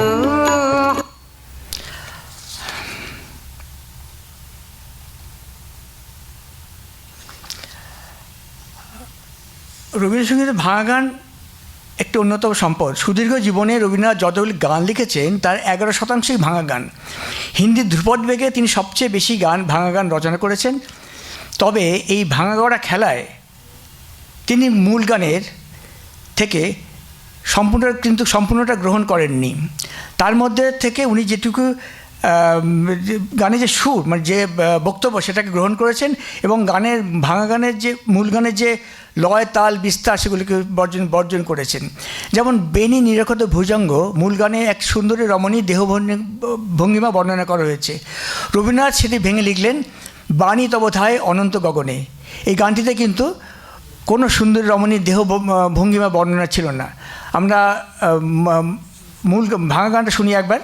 রবীন্দ্রসঙ্গীতের ভাঙা গান একটি অন্যতম সম্পদ। সুদীর্ঘ জীবনে রবীন্দ্রনাথ যতগুলি গান লিখেছেন তার 11% ভাঙা গান। হিন্দি ধ্রুপদ বেগে তিনি সবচেয়ে বেশি ভাঙা গান রচনা করেছেন। তবে এই ভাঙা গড়া খেলায় তিনি মূল গানের থেকে সম্পূর্ণটা গ্রহণ করেননি। তার মধ্যে থেকে উনি যেটুকু গানে যে সুর, মানে যে বক্তব্য, সেটাকে গ্রহণ করেছেন এবং ভাঙা গানের যে মূল গানের যে লয় তাল বিস্তার সেগুলিকে বর্জন করেছেন। যেমন বেনি নিরক্ষত ভুজঙ্গ মূল গানে এক সুন্দরী রমণী ভঙ্গিমা বর্ণনা করা হয়েছে। রবীন্দ্রনাথ সেটি ভেঙে লিখলেন বাণী তবথায় অনন্ত গগনে। এই গানটিতে কিন্তু কোনো সুন্দরী রমণীর ভঙ্গিমা বর্ণনা ছিল না। আমরা মূল ভাঙা গানটা শুনি একবার।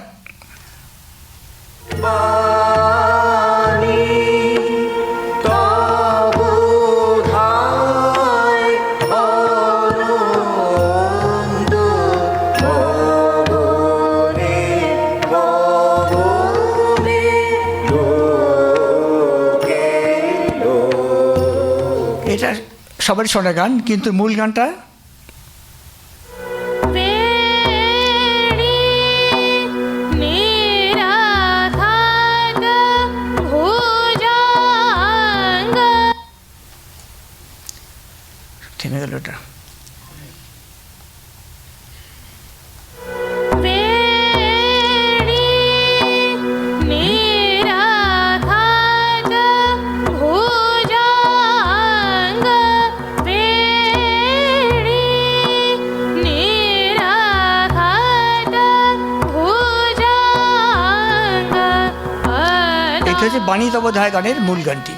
এটা সবারই শোনা গান, কিন্তু মূল গানটা থেমে গেল। ওটা এটা হচ্ছে বাণী তবধায় গানের মূল গানটি।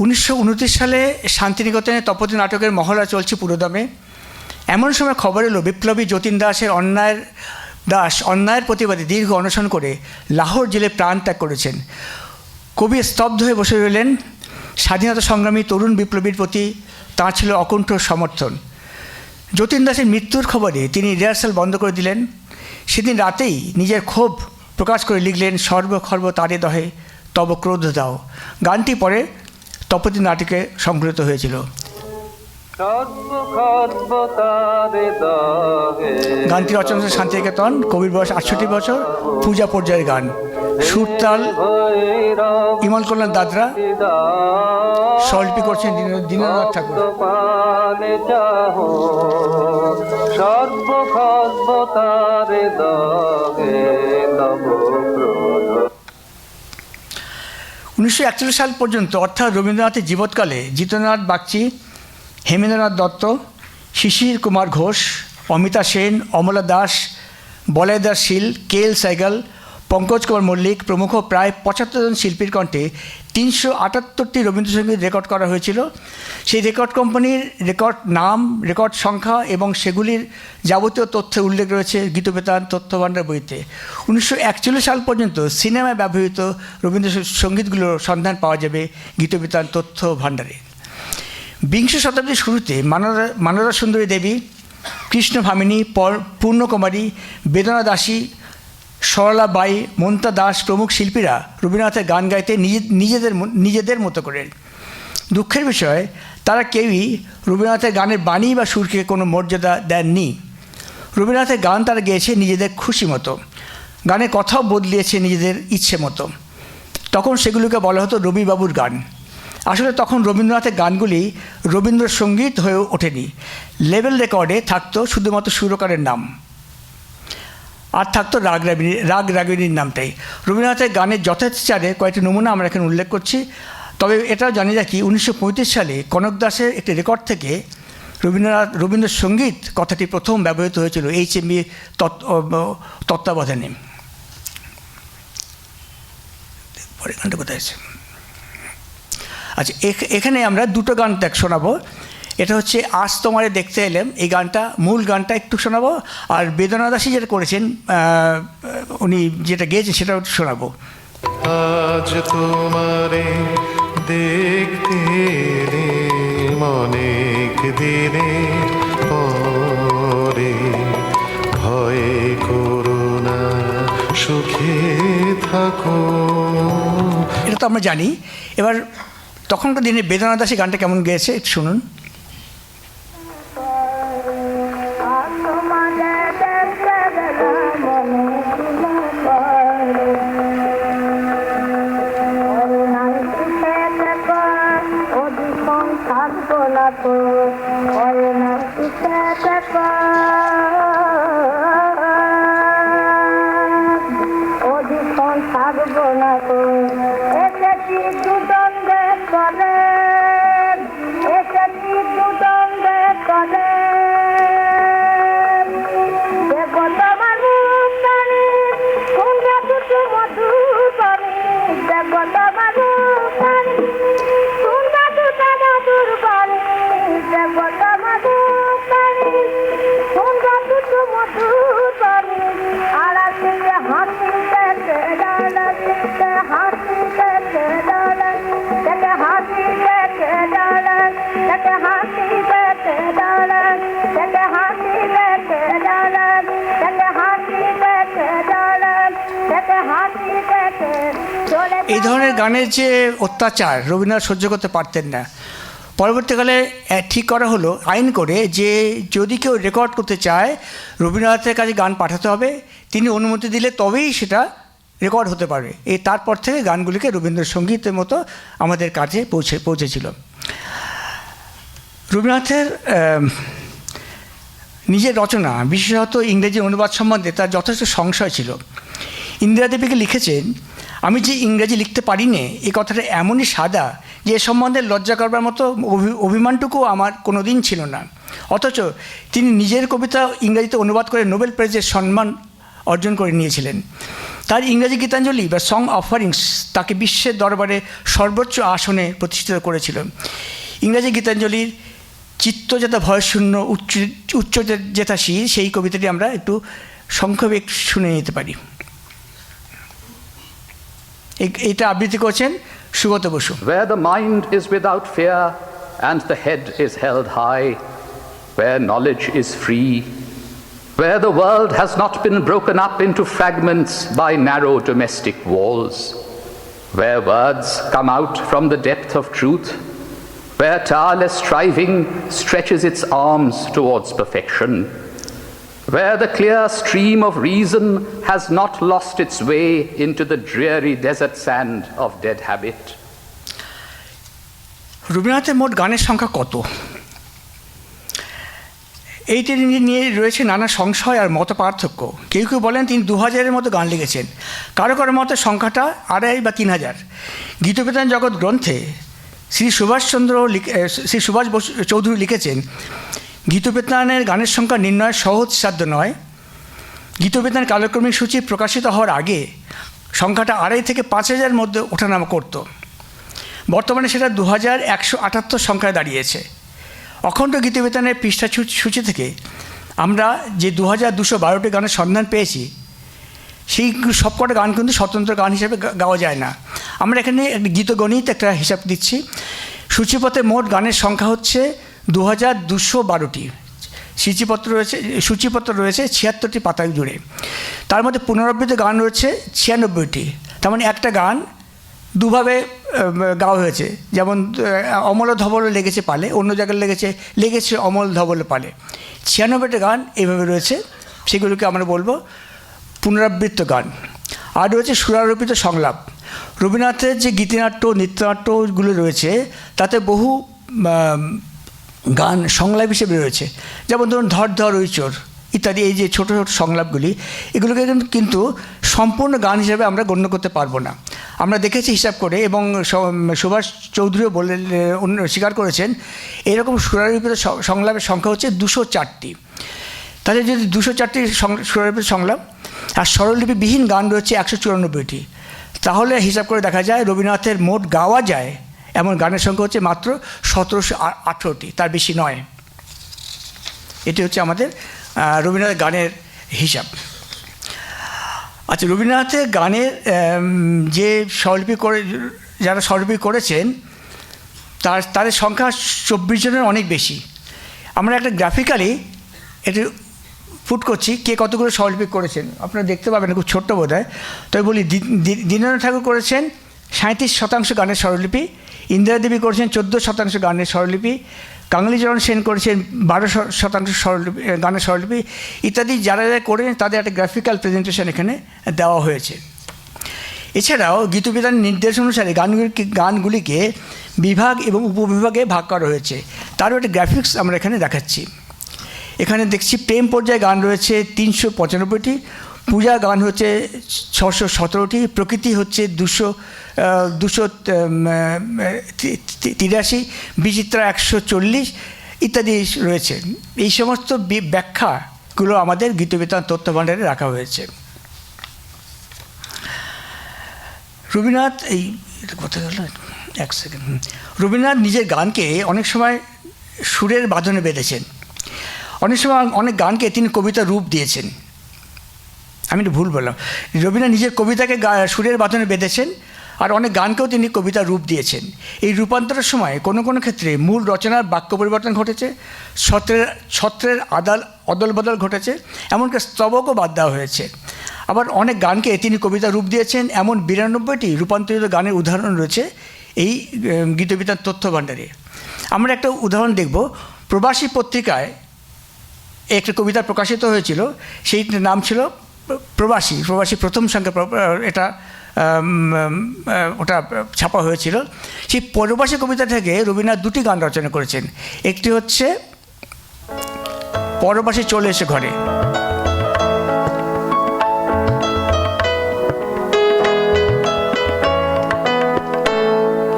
1929 সালে শান্তিনিকেতনে তপতী নাটকের মহড়া চলছে পুরোদমে। এমন সময় খবর এলো বিপ্লবী যতীন দাসের অন্যায়ের প্রতিবাদে দীর্ঘ অনশন করে লাহোর জেলে প্রাণ ত্যাগ করেছেন। কবি স্তব্ধ হয়ে বসে রইলেন। স্বাধীনতা সংগ্রামী তরুণ বিপ্লবীর প্রতি তাঁর ছিল অকুণ্ঠ সমর্থন। যতীন দাসের মৃত্যুর খবরে তিনি রিহার্সাল বন্ধ করে দিলেন। সেদিন রাতেই নিজের ক্ষোভ প্রকাশ করে লিখলেন সর্বখর্ব তারে দহে তব ক্রোধ দাও। গানটি পরে তপতী নাটকে সংকলিত হয়েছিল। গানটি রচনা শান্তিনিকেতন, কবির বয়স 68 বছর, পূজা পর্যায়ের গান। সুরতাল ইমল কল্যাণ দাদরা, স্বরলিপি করছেন দীনেন্দ্রনাথ ঠাকুর। পানে চাহো সর্বসর্বতার দগে তব ক্রোধ। 1941 সাল পর্যন্ত অর্থাৎ রবীন্দ্রনাথের জীবৎকালে জিতেন্দ্রনাথ বাগচি, হেমেন্দ্রনাথ দত্ত, শিশির কুমার ঘোষ, অমিতা সেন, অমলা দাস, বলয় দাস শীল, কে এল সাইগাল, পঙ্কজ কুমার মল্লিক প্রমুখ প্রায় 75 জন শিল্পীর কণ্ঠে 378টি রবীন্দ্রসঙ্গীত রেকর্ড করা হয়েছিল। সেই রেকর্ড কোম্পানির রেকর্ড নাম, রেকর্ড সংখ্যা এবং সেগুলির যাবতীয় তথ্যের উল্লেখ রয়েছে গীতবেতান তথ্যভাণ্ডার বইতে। 1941 সাল পর্যন্ত সিনেমায় ব্যবহৃত রবীন্দ্রসঙ্গীতগুলোর সন্ধান পাওয়া যাবে গীতবেতান তথ্য ভাণ্ডারে। বিংশ শতাব্দীর শুরুতে মানরা সুন্দরী দেবী, কৃষ্ণ ভামিনী, পূর্ণকুমারী, বেদনা দাসী, সরলা বাই, মন্তা দাস প্রমুখ শিল্পীরা রবীন্দ্রনাথের গান গাইতে নিজেদের মতো করে। দুঃখের বিষয়, তারা কেউই রবীন্দ্রনাথের গানের বাণী বা সুরকে কোনো মর্যাদা দেননি। রবীন্দ্রনাথের গান তারা গেয়েছে নিজেদের খুশি মতো, গানের কথাও বদলিয়েছে নিজেদের ইচ্ছে মতো। তখন সেগুলোকে বলা হতো রবিবাবুর গান। আসলে তখন রবীন্দ্রনাথের গানগুলি রবীন্দ্রসঙ্গীত হয়ে ওঠেনি। লেভেল রেকর্ডে থাকতো শুধুমাত্র সুরকারের নাম, আর থাকতো রাগ রাগিনীর নামটাই। রবীন্দ্রনাথের গানের যথাচারে কয়েকটি নমুনা আমরা এখানে উল্লেখ করছি। তবে এটাও জানি রাখি, 1935 সালে কনক দাসের একটি রেকর্ড থেকে রবীন্দ্রসঙ্গীত কথাটি প্রথম ব্যবহৃত হয়েছিল HMV তত্ত্বাবধানে। পরে গানটা কোথায় আছে? আচ্ছা, এখানে আমরা দুটো গান শোনাবো। এটা হচ্ছে আজ তোমারে দেখতে এলাম, এই গানটা, মূল গানটা একটু শোনাবো, আর বেদনা দাসী যেটা করেছেন, উনি যেটা গেয়েছেন সেটাও শোনাবো। আজ তোমারে দেখতে এলাম অনেক দিনের পরে, ভয় করো না সুখে থাকো। এটা তো আমরা জানি। এবার তখনকার দিনে বেদনা দাসী গানটা কেমন গেয়েছে একটু শুনুন। এই ধরনের গানের যে অত্যাচার রবীন্দ্রনাথ সহ্য করতে পারতেন না। পরবর্তীকালে ঠিক করা হলো আইন করে যে যদি কেউ রেকর্ড করতে চায় রবীন্দ্রনাথের কাছে গান পাঠাতে হবে, তিনি অনুমতি দিলে তবেই সেটা রেকর্ড হতে পারবে। তারপর থেকে গানগুলিকে রবীন্দ্রসঙ্গীতের মতো আমাদের কাছে পৌঁছেছিল। রবীন্দ্রনাথের নিজের রচনা, বিশেষত ইংরেজি অনুবাদ সম্বন্ধে তার যথেষ্ট সংশয় ছিল। ইন্দিরা দেবীকে লিখেছেন, আমি যে ইংরেজি লিখতে পারি নে এই কথাটা এমনই সাদা যে এ সম্বন্ধে লজ্জা করবার মতো অভিমানটুকু আমার কোনো দিন ছিল না। অথচ তিনি নিজের কবিতা ইংরেজিতে অনুবাদ করে নোবেল প্রাইজের সম্মান অর্জন করে নিয়েছিলেন। তার ইংরেজি গীতাঞ্জলি বা সং অফারিংস তাকে বিশ্বের দরবারে সর্বোচ্চ আসনে প্রতিষ্ঠিত করেছিল। ইংরেজি গীতাঞ্জলির চিত্তজেতা ভয়শূন্য উচ্চজেতা শির, সেই কবিতাটি আমরা একটু সংক্ষেপে শুনে নিতে পারি। এটা আবৃত্তি করছেন Sugata Basu. Where the mind is without fear and the head is held high, where knowledge is free, where the world has not been broken up into fragments by narrow domestic walls, where words come out from the depth of truth, where tireless striving stretches its arms towards perfection, where the clear stream of reason has not lost its way into the dreary desert sand of dead habit. রবীন্দ্রনাথের মোট গানের সংখ্যা কত? এইটি নিয়ে রয়েছে নানা সংশয় আর মত পার্থক্য। কেউ কেউ বলেন তিনি 2000-এর মতো গান লিখেছেন, কারো কারো মতে সংখ্যাটা 2500 বা 3000। গীতবিতান জগৎ গ্রন্থে শ্রী সুভাষ চৌধুরী লিখেছেন, গীতবিতানের গানের সংখ্যা নির্ণয় সহজ সাধ্য নয়। গীতবিতান কালক্রমিক সূচি প্রকাশিত হওয়ার আগে সংখ্যাটা 2500 থেকে 5000-এর মধ্যে ওঠানামা করত। বর্তমানে সেটা 2178 সংখ্যায় দাঁড়িয়েছে। অখণ্ড গীতবিতানের পৃষ্ঠা সূচি থেকে আমরা যে 2212টি গানের সন্ধান পেয়েছি, সেই সবকটা গান কিন্তু স্বতন্ত্র গান হিসেবে গাওয়া যায় না। আমরা এখানে গীতগণিত একটা হিসাব দিচ্ছি। সূচিপত্রে মোট গানের সংখ্যা হচ্ছে 2212টি। সূচিপত্র রয়েছে 76টি পাতা জুড়ে। তার মধ্যে পুনরাবৃত্ত গান রয়েছে 96টি। তার মানে একটা গান দুভাবে গাওয়া হয়েছে, যেমন অমল ধবল লেগেছে পালে, অন্য জায়গায় লেগেছে অমল ধবল পালে। 96টি গান এইভাবে রয়েছে, সেগুলোকে আমরা বলবো পুনরাবৃত্ত গান। আর রয়েছে সুরারোপিত সংলাপ। রবীন্দ্রনাথের যে গীতিনাট্য নৃত্যনাট্যগুলো রয়েছে তাতে বহু গান সংলাপ হিসেবে রয়েছে, যেমন ধরুন ধর ধর ঐচর ইত্যাদি। এই যে ছোটো ছোটো সংলাপগুলি, এগুলোকে কিন্তু সম্পূর্ণ গান হিসেবে আমরা গণ্য করতে পারবো না। আমরা দেখেছি হিসাব করে, এবং সুভাষ চৌধুরীও স্বীকার করেছেন, এরকম সুরারোপিত সংলাপের সংখ্যা হচ্ছে 204টি। তাহলে যদি 204টি সুরারোপিত সংলাপ আর স্বরলিপিবিহীন গান রয়েছে 194টি, তাহলে হিসাব করে দেখা যায় রবীন্দ্রনাথের মোট গাওয়া যায় এমন গানের সংখ্যা হচ্ছে মাত্র 1718টি, তার বেশি নয়। এটি হচ্ছে আমাদের রবীন্দ্রনাথের গানের হিসাব। আচ্ছা, রবীন্দ্রনাথের গানের যে যারা স্বরলিপি করেছেন তাদের সংখ্যা 24 জনের অনেক বেশি। আমরা একটা গ্রাফিক্যালি এটি ফুট করছি কে কতগুলো স্বরলিপি করেছেন, আপনারা দেখতে পাবেন, খুব ছোট্ট বোধ হয়। তবে বলি, দীনেন্দ্রনাথ ঠাকুর করেছেন 37% গানের স্বরলিপি, ইন্দিরা দেবী করেছেন 14% গানের স্বরলিপি, কাঙালিচরণ সেন করেছেন 12% গানের স্বরলিপি ইত্যাদি। যারা যারা করেছেন তাদের একটা গ্রাফিক্যাল প্রেজেন্টেশন এখানে দেওয়া হয়েছে। এছাড়াও গীতবিতানের নির্দেশ অনুসারে গানগুলিকে বিভাগ এবং উপবিভাগে ভাগ করা হয়েছে, তারও একটা গ্রাফিক্স আমরা এখানে দেখাচ্ছি। এখানে দেখছি প্রেম পর্যায়ে গান রয়েছে 395টি, পূজা গান হচ্ছে 617টি, প্রকৃতি হচ্ছে 283, বিচিত্রা 140 ইত্যাদি রয়েছে। এই সমস্ত ব্যাখ্যাগুলো আমাদের গীতবিতান তথ্যভাণ্ডারে রাখা হয়েছে। রবীন্দ্রনাথ রবীন্দ্রনাথ নিজের গানকে অনেক সময় সুরের বাঁধনে বেঁধেছেন, অনেক সময় অনেক গানকে তিনি কবিতার রূপ দিয়েছেন। আমি একটু ভুল বললাম, রবীন্দ্রনাথ নিজের কবিতাকে সুরের বাঁধনে বেঁধেছেন, আর অনেক গানকেও তিনি কবিতার রূপ দিয়েছেন। এই রূপান্তরের সময় কোনো কোনো ক্ষেত্রে মূল রচনার বাক্য পরিবর্তন ঘটেছে, ছত্রের অদল বদল ঘটেছে, এমনকি স্তবকও বাদ দেওয়া হয়েছে। আবার অনেক গানকে তিনি কবিতার রূপ দিয়েছেন, এমন 92টি রূপান্তরিত গানের উদাহরণ রয়েছে এই গীতবিতান তথ্যভাণ্ডারে। আমরা একটা উদাহরণ দেখব। প্রবাসী পত্রিকায় একটা কবিতা প্রকাশিত হয়েছিল, সেই নাম ছিল প্রবাসী প্রথম সংখ্যা, এটা ওটা ছাপা হয়েছিল। সেই প্রবাসী কবিতা থেকে রবীন্দ্রনাথ 2টি গান রচনা করেছেন। একটি হচ্ছে পরবাসী চলে এসে ঘরে,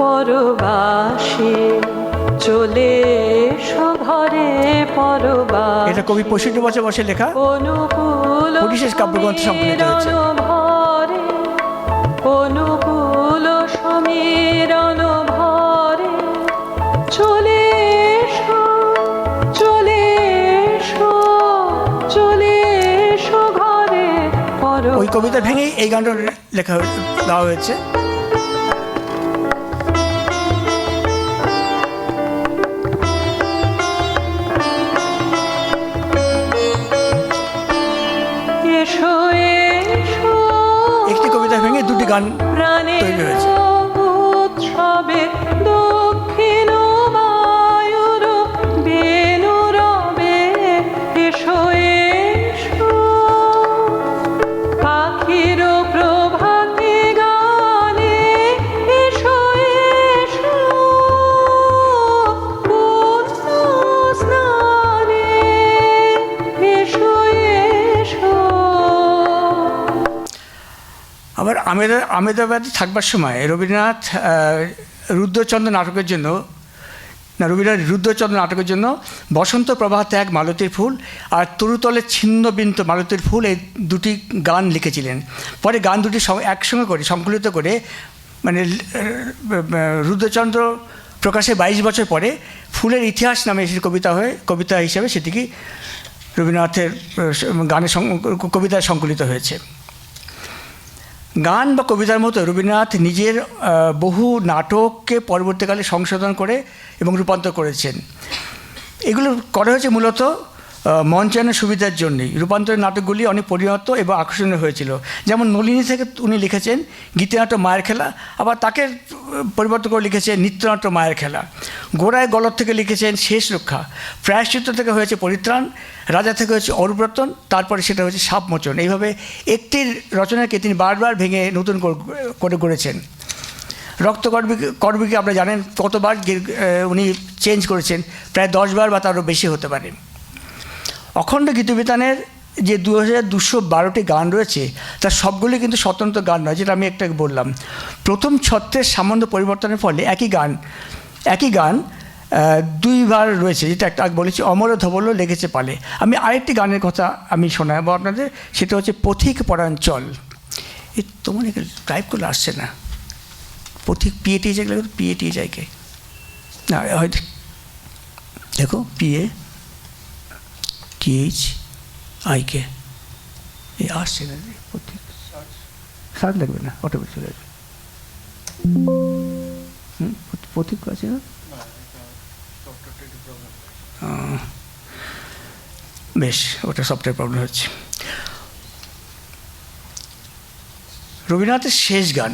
পরবাসী চলে এসো ঘরে, পরবাসী এটা কবি 65 বছর বয়সে লেখা, অনুকূল পরিশেষ কাব্যগ্রন্থ সংকলিত হয়েছে। অনুকূল সমীরণ ভরে চলে এসো, চলে এসো, চলে এসো ঘরে। ওই কবিতা ভেঙেই এই গানটা লেখা দেওয়া হয়েছে। একটি কবিতা ভেঙে 2টি গান তৈরি হয়েছে। উৎসবে দক্ষিণ বায়ুর বেণু রবে, এসো এসো আমেদাবাদে থাকবার সময় রবীন্দ্রনাথ রুদ্রচন্দ্র নাটকের জন্য বসন্ত প্রভা ত্যাগ মালতীর ফুল আর তরুতলে ছিন্ন বিন্ত মালতীর ফুল এই দুটি গান লিখেছিলেন। পরে গান দুটি একসঙ্গে করে সংকলিত করে মানে রুদ্রচন্দ্র প্রকাশে 22 বছর পরে ফুলের ইতিহাস নামে এসে কবিতা হিসেবে সেটিকে রবীন্দ্রনাথের কবিতায় সংকলিত হয়েছে। গান বা কবিতার মতো রবীন্দ্রনাথ নিজের বহু নাটককে পরবর্তীকালে সংশোধন করে এবং রূপান্তর করেছেন। এগুলো করা হয়েছে মূলত মঞ্চায়নের সুবিধার জন্যই। রূপান্তরের নাটকগুলি অনেক পরিণত এবং আকর্ষণীয় হয়েছিল। যেমন নলিনী থেকে উনি লিখেছেন গীতিনাট্য মায়ের খেলা, আবার তাকে পরিবর্তন করে লিখেছেন নৃত্যনাট্য মায়ের খেলা। গোড়ায় গলদ থেকে লিখেছেন শেষ রক্ষা। প্রায়শ্চিত্ত থেকে হয়েছে পরিত্রাণ। রাজা থেকে হয়েছে অরুব্রতন, তারপরে সেটা হয়েছে সাপমোচন। এইভাবে একটি রচনাকে তিনি বারবার ভেঙে নতুন করে গড়েছেন। রক্তকরবীকে আপনারা জানেন কতবার উনি চেঞ্জ করেছেন, প্রায় 10 বার বা তারও বেশি হতে পারে। অখণ্ড গীতবিতানের যে 2212টি গান রয়েছে তার সবগুলি কিন্তু স্বতন্ত্র গান নয়, যেটা আমি একটা বললাম। প্রথম ছত্রের সামান্য পরিবর্তনের ফলে একই গান 2 বার রয়েছে, যেটা একটা বলেছি অমর ধবল লেগেছে পালে। আমি আরেকটি গানের কথা আমি শোনাবো আপনাদের, সেটা হচ্ছে পথিক পরাঞ্চল। এই তোমার এখানে টাইপ করলে আসছে না, পথিক পিএটি যায়, পিএটি যায় কে না, হয়তো দেখো PATHIK এই আসছে না, পথিক সার লাগবে না, অটোমেটিক চলে যাবে। পথিক আছে না, বেশ, ওটা সফটওয়্যার প্রবলেম হচ্ছে। রবীন্দ্রনাথের শেষ গান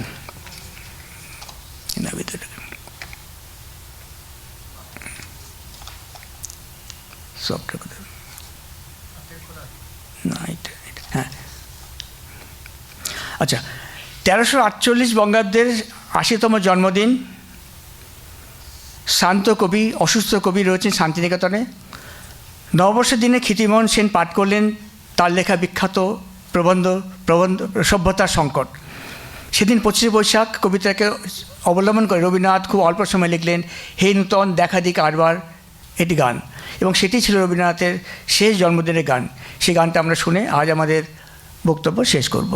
সফটওয়্যার না, হ্যাঁ আচ্ছা, 1348 বঙ্গাব্দের 80তম জন্মদিন। শান্ত কবি, অসুস্থ কবি রয়েছেন শান্তিনিকেতনে। নববর্ষের দিনে ক্ষিতিমোহন সেন পাঠ করলেন তার লেখা বিখ্যাত প্রবন্ধ সভ্যতার সংকট। সেদিন 25শে বৈশাখ কবিতাকে অবলম্বন করে রবীন্দ্রনাথ খুব অল্প সময় লিখলেন হে নূতন দেখা দিক আরবার, এটি গান, এবং সেটি ছিল রবীন্দ্রনাথের শেষ জন্মদিনের গান। সেই গানটা আমরা শুনে আজ আমাদের বক্তব্য শেষ করব।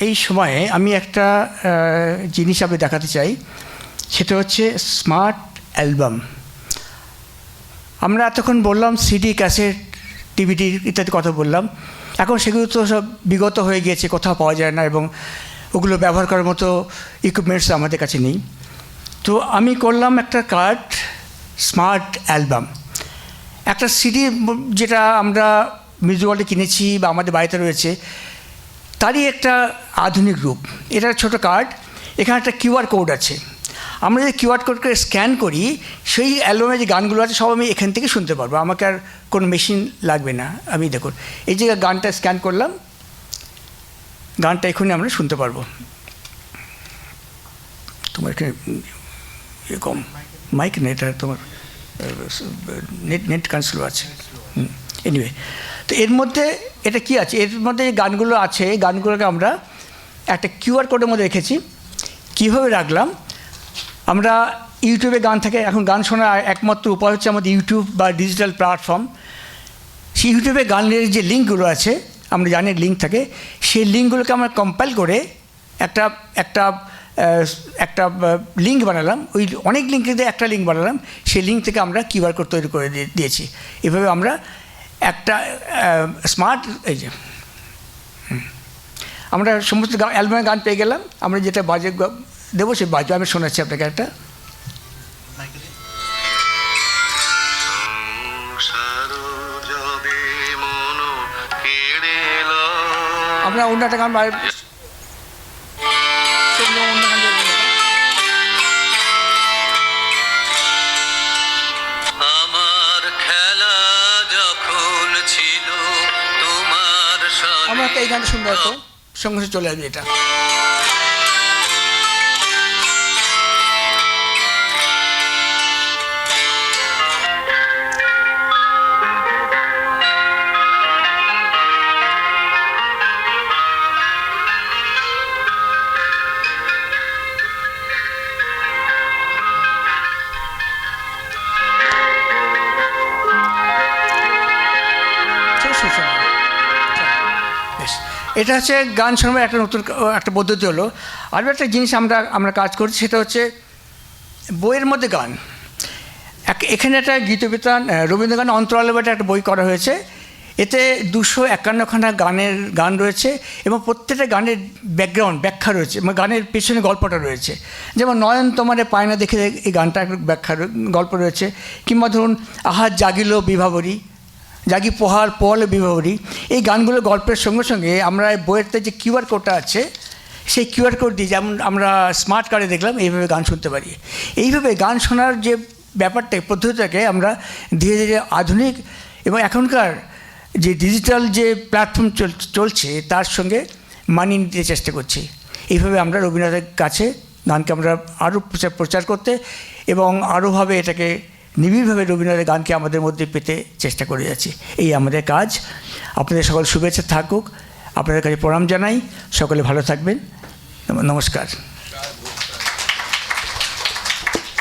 এই সময়ে আমি একটা জিনিস আমি দেখাতে চাই, সেটা হচ্ছে স্মার্ট অ্যালবাম। আমরা এতক্ষণ বললাম সিডি, ক্যাসেট, ডিভিডি ইত্যাদি কথা বললাম। এখন সেগুলো তো সব বিগত হয়ে গিয়েছে, কোথাও পাওয়া যায় না, এবং ওগুলো ব্যবহার করার মতো ইকুইপমেন্টস আমাদের কাছে নেই। তো আমি করলাম একটা কার্ড স্মার্ট অ্যালবাম। একটা সিডি যেটা আমরা মিউজিক ওয়ার্ল্ডে কিনেছি বা আমাদের বাড়িতে রয়েছে, তারই একটা আধুনিক রূপ। এটা ছোটো কার্ড, এখানে একটা কিউআর কোড আছে। আমরা যদি কিউআর কোডকে স্ক্যান করি, সেই অ্যালবামে যে গানগুলো আছে সব আমি এখান থেকে শুনতে পারবো, আমাকে আর কোনো মেশিন লাগবে না। আমি দেখুন এই যে গানটা স্ক্যান করলাম, গানটা এখনই আমরা শুনতে পারবো। তোমার এখানে কম মাইক নেই, এটা তোমার নেট কানেক্ট স্লো আছে। এনিওয়ে, তো এর মধ্যে এটা কি আছে, এর মধ্যে যে গানগুলো আছে, এই গানগুলোকে আমরা একটা কিউআর কোডের মধ্যে রেখেছি। কীভাবে রাখলাম, আমরা ইউটিউবে গান থাকে, এখন গান শোনার একমাত্র উপায় হচ্ছে আমাদের ইউটিউব বা ডিজিটাল প্ল্যাটফর্ম। সেই ইউটিউবে গানের যে লিঙ্কগুলো আছে, আমরা জানি লিঙ্ক থাকে, সেই লিঙ্কগুলোকে আমরা কম্পাইল করে একটা একটা একটা লিঙ্ক বানালাম। ওই অনেক লিঙ্ক থেকে একটা লিঙ্ক বানালাম, সেই লিঙ্ক থেকে আমরা কিউআর কোড তৈরি করে দিয়েছি। এভাবে আমরা একটা স্মার্ট, এই যে আমরা সমস্ত অ্যালবামের গান পেয়ে গেলাম। আমরা যেটা বাজে দেবো সে বাজবে, আমি শোনাচ্ছি আপনাকে একটা। আমরা অন্য একটা গান আমার খেলা যখন ছিল তোমার আমরা এই গানটা শুনবো, তো সঙ্গে সঙ্গে চলে আসবে এটা। এটা হচ্ছে গান শোনার একটা নতুন একটা পদ্ধতি হলো। আরও একটা জিনিস আমরা কাজ করছি, সেটা হচ্ছে বইয়ের মধ্যে গান। এখানে একটা গীতবিতান রবীন্দ্রগান অন্তরালে একটা বই করা হয়েছে। এতে 251খানা গান রয়েছে, এবং প্রত্যেকটা গানের ব্যাকগ্রাউন্ড ব্যাখ্যা রয়েছে, মানে গানের পেছনে গল্পটা রয়েছে। যেমন নয়ন তোমারে পায় না দেখে এই গানটা ব্যাখ্যা গল্প রয়েছে, কিংবা ধরুন আহার জাগিল বিভাবরী, জাগি পোহার পোহালে বিভাবরী। এই গানগুলো গল্পের সঙ্গে সঙ্গে আমরা বইয়েরতে যে কিউআর কোডটা আছে, সেই কিউআর কোড দিয়ে যেমন আমরা স্মার্ট কার্ডে দেখলাম, এইভাবে গান শুনতে পারি। এইভাবে গান শোনার যে ব্যাপারটা, পদ্ধতিটাকে আমরা ধীরে ধীরে আধুনিক এবং এখনকার যে ডিজিটাল যে প্ল্যাটফর্ম চলছে তার সঙ্গে মানিয়ে নিতে চেষ্টা করছি। এইভাবে আমরা রবীন্দ্রনাথের কাছে গানকে আমরা আরও প্রচার করতে এবং আরোভাবে এটাকে নিবিড়ভাবে রবীন্দ্রনাথের গানকে আমাদের মধ্যে পেতে চেষ্টা করে যাচ্ছি। এই আমাদের কাজ। আপনাদের সকল শুভেচ্ছা থাকুক, আপনাদের কাছে প্রণাম জানাই। সকলে ভালো থাকবেন। নমস্কার।